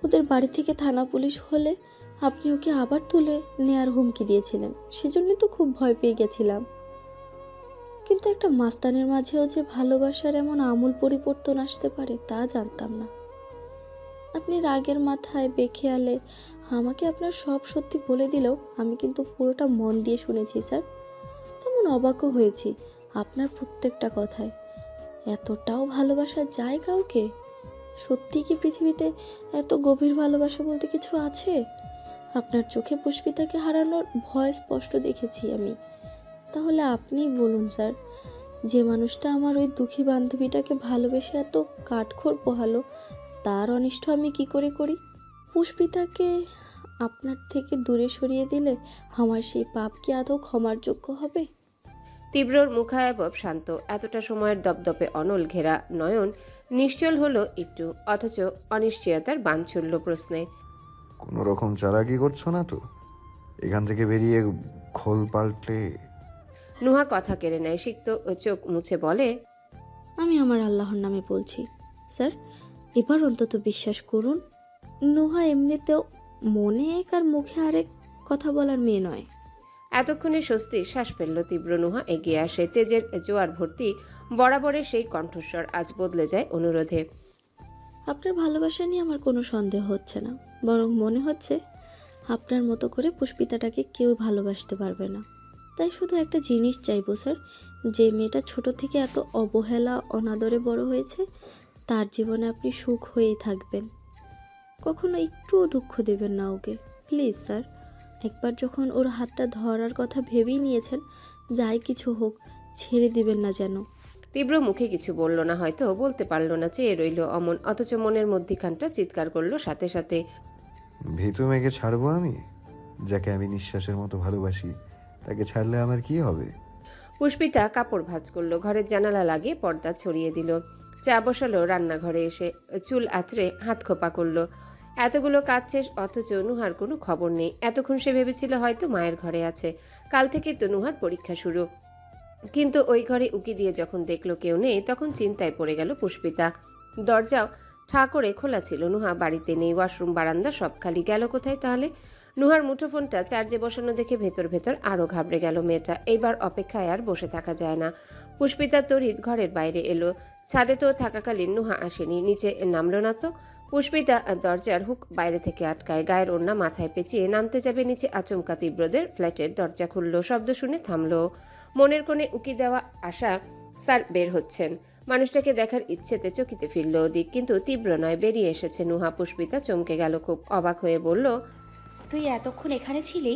ওদের বাড়ি থেকে থানা পুলিশ হলে আপনি ওকে আবার তুলে নেয়ার হুমকি দিয়েছিলেন। সেজন্যই তো খুব ভয় পেয়ে গেছিলাম। কিন্তু একটা মাস্তানের মাঝেও যে ভালোবাসার এমন আমূল পরিবর্তন আসতে পারে তা জানতাম না। আপনি রাগের মাথায় বেখেয়ালে আমাকে আপনার সব সত্যি বলে দিলেও আমি কিন্তু পুরোটা মন দিয়ে শুনেছি স্যার। তেমন অবাকও হয়েছি আপনার প্রত্যেকটা কথায়। এতটাও ভালোবাসা যায় কাউকে? সত্যি কি পৃথিবীতে এত গভীর ভালোবাসা বলতে কিছু আছে? আপনার চোখে পুষ্পিতাকে হারানোর ভয় স্পষ্ট দেখেছি আমি। তাহলে আপনিই বলুন স্যার, যে মানুষটা আমার ওই দুঃখী বান্ধবীটাকে ভালোবেসে এত কাঠখড় পোহালো, তার অনিষ্ট আমি কি করে করি? পুষ্পিতাকে আপনার থেকে দূরে সরিয়ে দিলে আমার সেই পাপ কি আদৌ ক্ষমার যোগ্য হবে? তীব্রর মুখায়বব শান্ত। এতটা সময়ের দপদপে অনল ঘেরা নয়ন নিশ্চল হলো একটু, অথচ অনিশ্চয়তার বান ছুড়ল প্রশ্নে, কোনো রকম চালাকি করছো না তো? এখান থেকে বেরিয়ে খোল পাল্টে। নুহা কথা কেড়ে নেয়, সিক্ত চোখ মুছে বলে, আমি আমার আল্লাহর নামে বলছি স্যার, এবার অন্তত বিশ্বাস করুন। নুহা এমনিতেও মনে এক আর মুখে আরেক কথা বলার মেয়ে নয়। এতক্ষণে স্বস্তির শ্বাস ফেলল তীব্র। নুহা এগিয়ে আসে, তেজের জোয়ার ভর্তি বরাবরের সেই কণ্ঠস্বর আজ বদলে যায় অনুরোধে। আপনার ভালোবাসা নিয়ে আমার কোনো সন্দেহ হচ্ছে না, বরং মনে হচ্ছে আপনার মতো করে পুষ্পিতাটাকে কেউ ভালোবাসতে পারবে না। তাই শুধু একটা জিনিস চাইবো স্যার, যে মেয়েটা ছোট থেকে এত অবহেলা অনাদরে বড় হয়েছে, তার জীবনে আপনি সুখ হয়েই থাকবেন। কখনো একটুও দুঃখ দেবেন না ওকে, প্লিজ স্যার। একবার যখন ওর হাতটা ধরার কথা ভেবেই নিয়েছেন, যাই কিছু হোক ছেড়ে দিবেন না যেন। তীব্র মুখে কিছু বলল না, হয়তো বলতে পারল না, চেয়ে রইল অমন। অথচ মনের মধ্যিখানটা চিৎকার করলো সাথে সাথে, ভীতু মেয়েকে ছাড়বো আমি? যাকে আমি নিঃশ্বাসের মতো ভালোবাসি তাকে ছাড়লে আমার কি হবে? পুষ্পিতা কাপড় ভাঁজ করলো, ঘরের জানালা লাগিয়ে পর্দা ছড়িয়ে দিল, চা বসালো রান্নাঘরে এসে, চুল আঁচড়ে হাত খোপা করলো। এতগুলো কাজ শেষ, অথচ নুহার কোনো খবর নেই। এতক্ষণ সে ভেবেছিল হয়তো মায়ের ঘরে আছে, কাল থেকে তো নুহার পরীক্ষা শুরু। কিন্তু ওই ঘরে উকি দিয়ে যখন দেখলো কেউ নেই, তখন চিন্তায় পড়ে গেল পুষ্পিতা। দরজাও ঠা করে খোলা ছিল, নুহা বাড়িতে নেই, ওয়াশরুম বারান্দা সব খালি। গেল কোথায় তাহলে? নুহার মুঠোফোনটা চার্জে বসানো দেখে ভেতর ভেতর আরো ঘাবড়ে গেল মেয়েটা। এইবার অপেক্ষায় আর বসে থাকা যায় না। পুষ্পিতা তড়িৎ ঘরের বাইরে এলো। ছাদে তো থাকাকালীন নুহা আসেনি, নিচে নামলো না তো। পুষ্পিতা দরজার হুক বাইরে থেকে আটকায়, গায়ের ওড়না মাথায় পেঁচিয়ে নামতে যাবে নিচে, আচমকা তীব্রদের ফ্ল্যাটের দরজা খুললো। শব্দ শুনে থামলো। মনের কোণে উকি দেওয়া আশা স্যার বের হচ্ছেন। মানুষটাকে দেখার ইচ্ছেতে চকিতে ফিরল ওদিক, কিন্তু তীব্র নয়, বেরিয়ে এসেছে নুহা। পুষ্পিতা চমকে গেল, খুব অবাক হয়ে বলল, তুই এতক্ষণ এখানে ছিলি?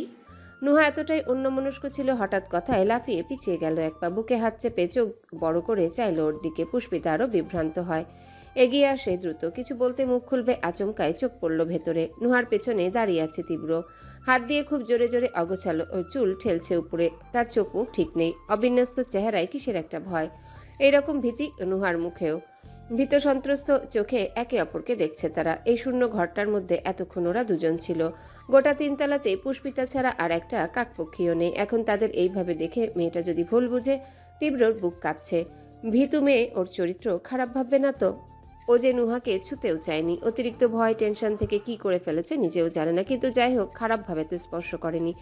নুহা এতটাই অন্যমনস্ক ছিল, হঠাৎ কথায় লাফিয়ে পিছিয়ে গেল এক পা, বুকে হাত চেপে চোখ বড় করে চাইল ওর দিকে। পুষ্পিতা আরো বিভ্রান্ত হয়, এগিয়ে আসে দ্রুত, কিছু বলতে মুখ খুলবে, আচমকায় চোখ পড়ল ভেতরে। নুহার পেছনে দাঁড়িয়ে আছে তীব্র, হাত দিয়ে খুব জোরে জোরে অগোছালো চুল ঠেলছে উপরে। তার চোখ মুখ ঠিক নেই, অবিন্যস্ত চেহারায় কিসের একটা ভয়। এইরকম ভীতি নুহার মুখেও। ভীত সন্ত্রস্ত চোখে একে অপরকে দেখছে তারা। এই শূন্য ঘরটার মধ্যে এতক্ষণ ওরা দুজন ছিল। গোটা তিনতলাতে পুষ্পিতা ছাড়া আর একটা কাকপক্ষীও নেই। এখন তাদের এইভাবে দেখে মেয়েটা যদি ভুল বুঝে, তীব্রর বুক কাঁপছে। ভীতু মেয়ে, ওর চরিত্র খারাপ ভাববে না তো? ও যে নুহাকে ছুতেও চায়নি, অতিরিক্ত ভয় টেনশন থেকে কি করে ফেলেছে নিজেও জানে না। কিন্তু যাই হোক, খারাপভাবে তো স্পর্শ করেনি।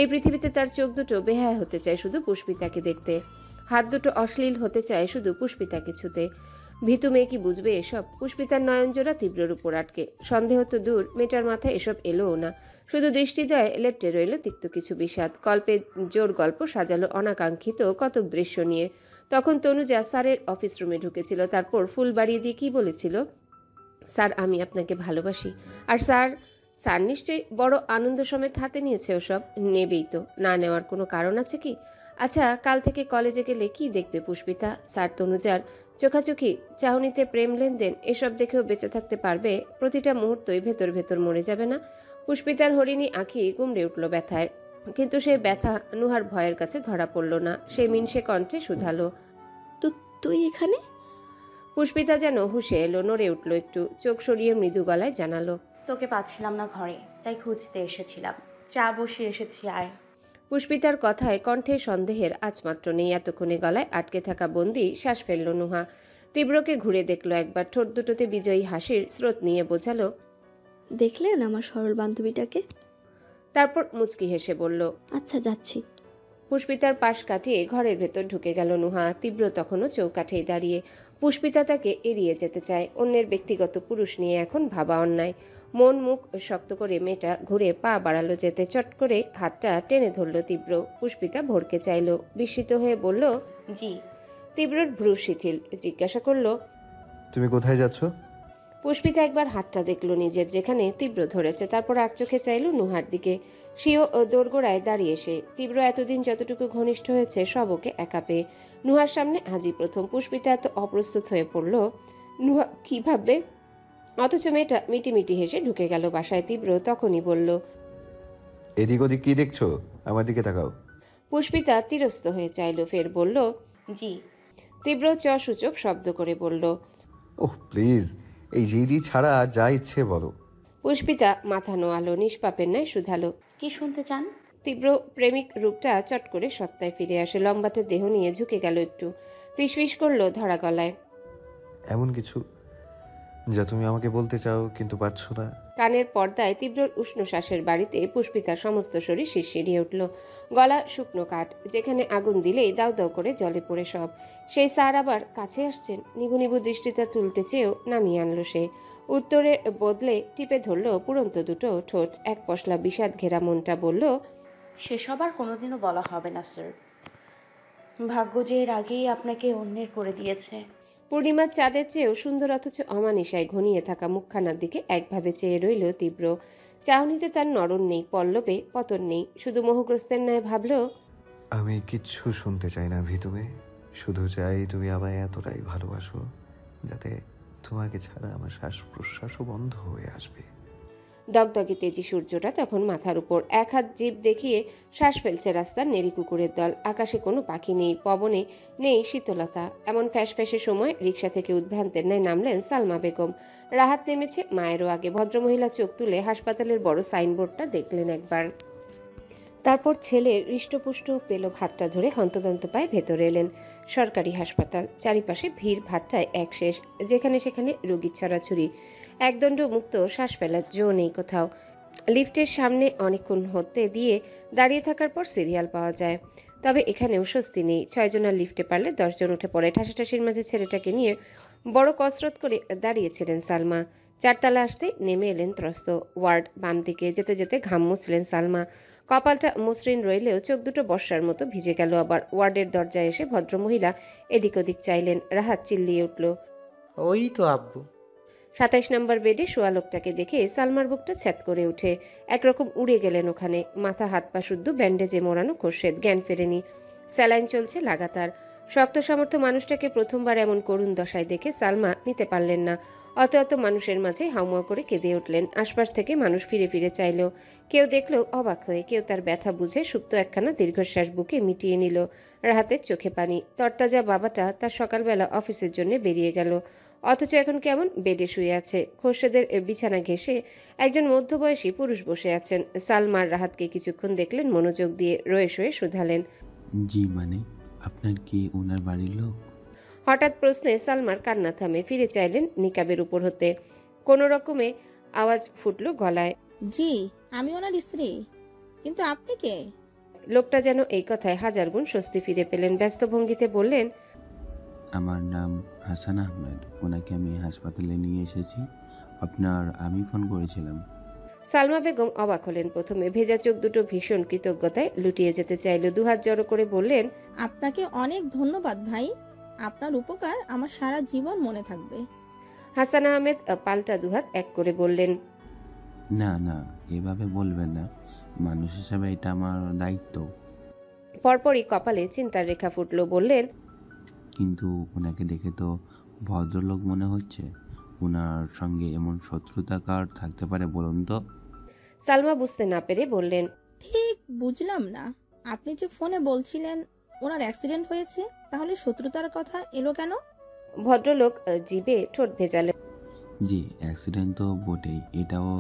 এই পৃথিবীতে তার চোখ দুটো বেহায়া হতে চায় শুধু পুষ্পিতাকে দেখতে, হাত দুটো অশ্লীল হতে চায় শুধু পুষ্পিতাকে ছুতে। ভীতু মেয়ে কি বুঝবে এসব? পুষ্পিতার নয়নজোড়া তীব্রর উপর আটকে। সন্দেহ তো দূর, মেয়েটার মাথায় এসব এলোও না। শুধু দৃষ্টিদয় লেপ্টে রইল তিক্ত কিছু বিষাদ। কল্পে জোর গল্প সাজালো অনাকাঙ্ক্ষিত কতক দৃশ্য নিয়ে। তখন তনুজা স্যারের অফিস রুমে ঢুকেছিল, তারপর ফুল বাড়িয়ে দিয়ে কি বলেছিল, স্যার আমি আপনাকে ভালোবাসি। আর স্যার নিশ্চয়ই বড় আনন্দ সমেত হাতে নিয়েছে ওসব। নেবেই তো, না নেওয়ার কোনো কারণ আছে কি? আচ্ছা, কাল থেকে কলেজে গেলে কি দেখবে পুষ্পিতা? স্যার তনুজার চোখাচোখি, চাহনিতে প্রেম লেনদেন, এসব দেখেও বেঁচে থাকতে পারবে? প্রতিটা মুহূর্তই ভেতর ভেতর মরে যাবে না? পুষ্পিতার হরিণী আঁখি গুমড়ে উঠল ব্যথায়, কিন্তু সেই ব্যথা নুহার ভয়ের কাছে ধরা পড়ল না। সে মিনসে কণ্ঠে শুধালো, তুই এখানে? পুষ্পিতা যেন হুঁশে এলো, নড়ে উঠল একটু, চোখ সরিয়ে মৃদু গলায় জানালো, তোকে পাচ্ছিলাম না ঘরে, তাই খুঁজতে এসেছিলাম। চা বসিয়ে এসেছি, আয়। পুষ্পিতার কথায় কণ্ঠে সন্দেহের আজমাত্র নেই। এতক্ষণে গলায় আটকে থাকা বন্দি শ্বাস ফেলল নুহা। তীব্রকে ঘুরে দেখলো একবার, ঠোঁট দুটোতে বিজয়ী হাসির স্রোত নিয়ে বোঝালো, দেখলেন আমার সরল বান্ধবীটাকে? তারপর মুচকি হেসে বলল, আচ্ছা যাচ্ছি। পুষ্পিতার পাশ কাটিয়ে ঘরের ভেতর ঢুকে গেল নুহা। তীব্র তখনও চৌকাঠেই দাঁড়িয়ে। পুষ্পিতা তাকে এড়িয়ে যেতে চায়। অন্যের ব্যক্তিগত পুরুষ নিয়ে এখন ভাবা অন্যায়। মন মুখ শক্ত করে মেয়েটা ঘুরে পা বাড়ালো যেতে, চট করে হাতটা টেনে ধরল তীব্র। পুষ্পিতা ভড়কে চাইল, বিস্মিত হয়ে বলল, জি। তীব্রর ভ্রু শিথিল, জিজ্ঞাসা করলো, তুমি কোথায় যাচ্ছ? পুষ্পিতা একবার হাতটা দেখলো নিজের, যেখানে তীব্র ধরেছে, তারপর আর চোখে চাইল নুহার দিকে। সেও দোরগোড়ায় দাঁড়িয়ে। সে তীব্র এতদিন যতটুকু ঘনিষ্ঠ হয়েছে সব ওকে একা পেয়ে নুহার সামনে আজই প্রথম। পুষ্পিতা এত অপ্রস্তুত হয়ে পড়ল, নুহা কি ভাববে? অথচ মেয়েটা মিটিমিটি হেসে ঢুকে গেল বাসায়। তীব্র তখনই বলল, এদিক ওদিক কি দেখছো? আমার দিকে তাকাও। পুষ্পিতা তীরস্থ হয়ে চাইল, ফের বলল, জি। তীব্র চ সূচক শব্দ করে বলল, ওহ প্লিজ, এই জি ছাড়া আর যা ইচ্ছে বলো। পুষ্পিতা মাথা নোয়ালো, নিষ্পাপের ন্যায় শুধালো, কি শুনতে চান? তীব্র প্রেমিক রূপটা চট করে সত্তায় ফিরে আসে। লম্বাটে দেহ নিয়ে ঝুঁকে গেল একটু, ফিসফিস করলো ধরা গলায়, এমন কিছু যা তুমি আমাকে বলতে চাও কিন্তু পারছো না। কানের পর্দায় তীব্র উষ্ণ শ্বাসের বাড়িতে পুষ্পিতার সমস্ত শরীর শিরশিরিয়ে উঠল। গলা শুকনো কাঠ, যেখানে আগুন দিলেই দাউ দাউ করে জলে পড়ে সব। সেই স্যার আবার কাছে আসছেন। নিভু নিভু দৃষ্টিটা তুলতে চেয়েও নামিয়ে আনলো সে। উত্তরের বদলে টিপে ধরল পুরন্ত দুটো ঠোঁট। এক পশলা বিষাদ ঘেরা মনটা বলল, সেসব আর কোনোদিনও বলা হবে না স্যার। ভাগ্য যে এর আগেই আপনাকে অন্যের করে দিয়েছে। পূর্ণিমার চাঁদের চেয়েও সুন্দর অথচ অমানিসায় ঘনিয়ে থাকা মুখখানার দিকে একভাবে চেয়ে রইল তীব্র। চাহনিতে তার নরণ নেই, পল্লবে পতন নেই, শুধু মোহগ্রস্তের ন্যায় ভাবল, আমি কিচ্ছু শুনতে চাই না ভিতুমে, শুধু চাই তুমি আমায় এতটাই ভালোবাসো যাতে তোমাকে ছাড়া আমার শ্বাস প্রশ্বাসও বন্ধ হয়ে আসবে। দগদগে তেজি সূর্যটা তখন মাথার উপর। এক হাত জিভ দেখিয়ে শ্বাস ফেলছে রাস্তার নেড়ি কুকুরের দল। আকাশে কোনো পাখি নেই, পবনে নেই শীতলতা। এমন ফ্যাসফ্যাসের সময় রিকশা থেকে উদ্ভ্রান্তের ন্যায় নামলেন সালমা বেগম। রাহাত নেমেছে মায়েরও আগে। ভদ্রমহিলা চোখ তুলে হাসপাতালের বড় সাইনবোর্ডটা দেখলেন একবার, তারপর ছেলের হৃষ্টপুষ্ট পেল ভাতটা ধরে হন্তদন্ত পায়ে ভেতরে এলেন। সরকারি হাসপাতাল, চারিপাশে ভিড় ভাট্টায় এক শেষ। যেখানে সেখানে রোগীর ছড়াছড়ি। একদণ্ড মুক্ত শ্বাস ফেলার জো নেই কোথাও। লিফটের সামনে অনেকক্ষণ হতে দিয়ে দাঁড়িয়ে থাকার পর সিরিয়াল পাওয়া যায়। তবে এখানেও স্বস্তি নেই। 6 জনের লিফটে পারলে 10 জন উঠে পড়ে। ঠাসাঠাসির মাঝে ছেলেটাকে নিয়ে বড় কসরত করে দাঁড়িয়েছিলেন সালমা। 4 তলা আসতে নেমে এলেন ত্রস্ত। ওয়ার্ড বাম দিকে যেতে যেতে ঘাম মুছলেন সালমা। কপালটা মসৃণ রইলেও চোখ দুটো বর্ষার মতো ভিজে গেল আবার। ওয়ার্ডের দরজায় এসে ভদ্রমহিলা এদিক ওদিক চাইলেন। রাহাত চিল্লিয়ে উঠল, ওই তো আব্বু। 27 নম্বর বেডে শোয়া লোকটাকে দেখে সালমার বুকটা ছ্যাদ করে উঠে। একরকম উড়ে গেলেন ওখানে। মাথা হাত পা শুদ্ধ ব্যান্ডেজে মোড়ানো খোরশেদ, জ্ঞান ফেরেনি। স্যালাইন চলছে লাগাতার। শক্ত সামর্থ্য মানুষটাকে প্রথমবার এমন করুণ দশায় দেখে সালমা নিতে পারলেন না। অত অত মানুষের মাঝে হাউমাউ করে কেঁদে উঠলেন। আশপাশ থেকে মানুষ ফিরে ফিরে চাইল। কেউ দেখলো অবাক হয়ে, কেউ তার ব্যথা বুঝে সুপ্ত একখানা দীর্ঘশ্বাস বুকে মিটিয়ে নিল। রাহাতের চোখে পানি। তরতাজা বাবাটা তার সকালবেলা অফিসের জন্য বেরিয়ে গেল, অথচ এখন কেমন বেডে শুয়ে আছে। খোরশেদের বিছানা ঘেঁষে একজন মধ্যবয়সী পুরুষ বসে আছেন। সালমার রাহাতকে কিছুক্ষণ দেখলেন মনোযোগ দিয়ে, রয়ে শোয়ে শুধালেন, জি মানে আপনার কি ওনার বাড়ির লোক? হঠাৎ প্রশ্নে সালমার কান্না থামে। ফিরে চাইলেন নিকাবের উপর হতে। কোনো রকমে আওয়াজ ফুটল গলায়, জি আমি ওনার স্ত্রী, কিন্তু আপনি কে? লোকটা যেন এই কথায় হাজার গুণ স্বস্তি ফিরে পেলেন। ব্যস্ত ভঙ্গিতে বললেন, আমার নাম হাসান আহমেদ, ওনাকে আমি হাসপাতালে নিয়ে এসেছি। আমি ফোন করেছিলাম। সালমা বেগম অবাক হলেন প্রথমে। ভেজা চোখ দুটো ভীষণ কৃতজ্ঞতায় লুটিয়ে যেতে চাইল। দুহাত জড়ো করে বললেন, আপনাকে অনেক ধন্যবাদ ভাই, আপনার উপকার আমার সারা জীবন মনে থাকবে। হাসান আহমেদ পাল্টা দুহাত এক করে বললেন, না না এভাবে বলবেন না, মানুষ হিসাবে এটা আমার দায়িত্ব। পরপরই কপালে চিন্তার রেখা ফুটল। বললেন, কিন্তু ওনাকে দেখে তো ভদ্রলোক মনে হচ্ছে, ওনার সঙ্গে এমন শত্রুতা কার থাকতে পারে বলুন তো? সালমা বুঝতে না পেরে বললেন, ঠিক বুঝলাম না, আপনি যে ফোনে বলছিলেন ওনার অ্যাক্সিডেন্ট হয়েছে, তাহলে শত্রুতার কথা এলো কেন? ভদ্রলোক জিভে ঠোঁট ভেজালেন, জি অ্যাক্সিডেন্ট তো বটেই, এটাও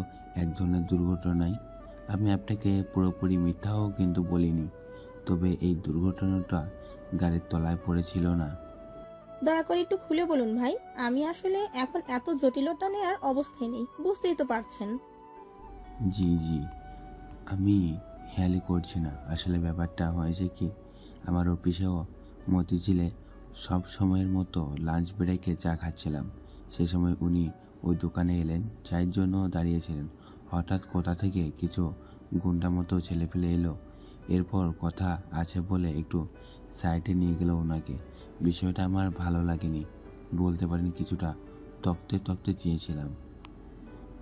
এক ধরনের দুর্ঘটনাই। আমি আপনাকে পুরোপুরি মিথ্যাও কিন্তু বলিনি, তবে এই দুর্ঘটনাটা গাড়ির তলায় পড়েছিল না। দয়া করে একটু খুলে বলুন ভাই, আমি আসলে এখন এত জটিলতা নেওয়ার অবস্থায় নেই, বুঝতেই তো পারছেন। জি জি আমি হেয়ালি করছি না, আসলে ব্যাপারটা হয়েছে কি, আমার অফিসেও মতিঝিলে সব সময়ের মতো লাঞ্চ ব্রেকে চা খাচ্ছিলাম। সে সময় উনি ওই দোকানে এলেন, চায়ের জন্য দাঁড়িয়েছিলেন। হঠাৎ কোথা থেকে কিছু গুন্ডা মতো ছেলেপেলে এলো। এরপর কথা আছে বলে একটু সাইডে নিয়ে গেল ওনাকে। বিষয়টা আমার ভালো লাগেনি, বলতে পারেন কিছুটা তক্তে তক্তে চেয়েছিলাম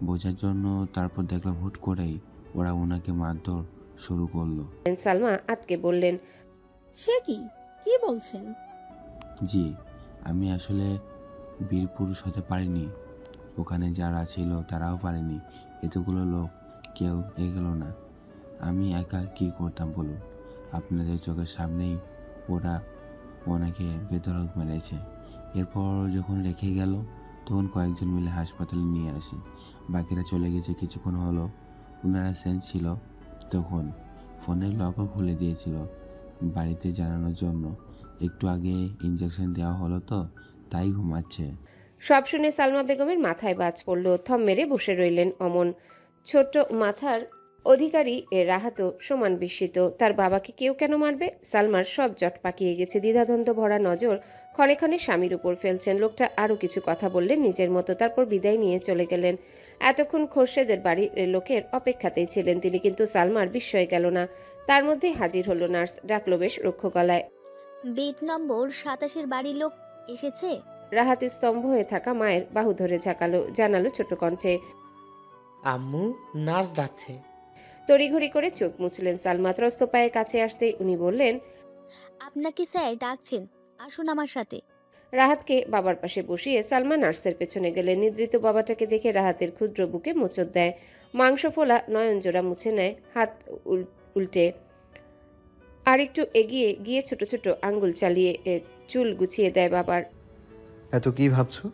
বোঝার জন্য। তারপর দেখলাম হুট করেই ওরা ওনাকে মারধর শুরু করলো। সালমা আতকে বললেন, সে কি কি বলছেন? জি আমি আসলে বীর পুরুষ হতে পারিনি, ওখানে যারা ছিল তারাও পারেনি, এতগুলো লোক কেউ এগোলো না। আমি একা কি করতাম বলুন? আপনাদের চোখের সামনেই ওরা ওনাকে বেধড়ক মেরেছে। এরপর যখন রেখে গেল তখন কয়েকজন মিলে হাসপাতালে নিয়ে আসি। বাকিরা চলে গেছে কিছুক্ষণ হলো। ওনারা সেন্স ছিল তখন, ফোনের লকও খুলে দিয়েছিল বাড়িতে জানানোর জন্য। একটু আগে ইঞ্জেকশন দেওয়া হলো তো তাই ঘুমাচ্ছে। সব শুনে সালমা বেগমের মাথায় বাজ পড়ল। থম মেরে বসে রইলেন অমন। ছোট্ট মাথার অধিকারী রাহাতও সমান বিস্মিত। তার বাবাকে কেউ কেন মারবে? সালমার সব জট পাকিয়ে গেছে। দ্বিধাদ্বন্দ্ব ভরা নজর ক্ষণে ক্ষণে স্বামীর উপর ফেলছেন। লোকটা আরও কিছু কথা বললেন নিজের মতো, তারপর বিদায় নিয়ে চলে গেলেন। এতক্ষণ খোরশেদের বাড়ির লোকের অপেক্ষাতেই ছিলেন তিনি, কিন্তু সালমার বিস্ময় গেল না। তার মধ্যেই হাজির হলো নার্স। ডাকলো বেশ রুক্ষ গলায়, বেড নম্বর 27-এর বাড়ির লোক এসেছে। রাহাত স্তম্ভ হয়ে থাকা মায়ের বাহু ধরে ঝাঁকালো, জানালো ছোট কণ্ঠে। আম্মু, নার্স ডাকছে। তড়িঘড়ি করে চোখ মুছলেন সালমা। ত্রস্ত পায়ে কাছে আসতেই উনি বললেন, আপনাকে স্যার ডাকছেন, আসুন আমার সাথে। রাহাতকে বাবার পাশে বসিয়ে সালমা নার্সের পেছনে গেলেন। নিদ্রিত বাবাটাকে দেখে রাহাতের ক্ষুদ্র বুকে মোচড় দেয়। মাংস ফোলা নয়নজোড়া মুছে নেয় হাত উল্টে। আর একটু এগিয়ে গিয়ে ছোট ছোট আঙ্গুল চালিয়ে চুল গুছিয়ে দেয় বাবার। এত কি ভাবছো?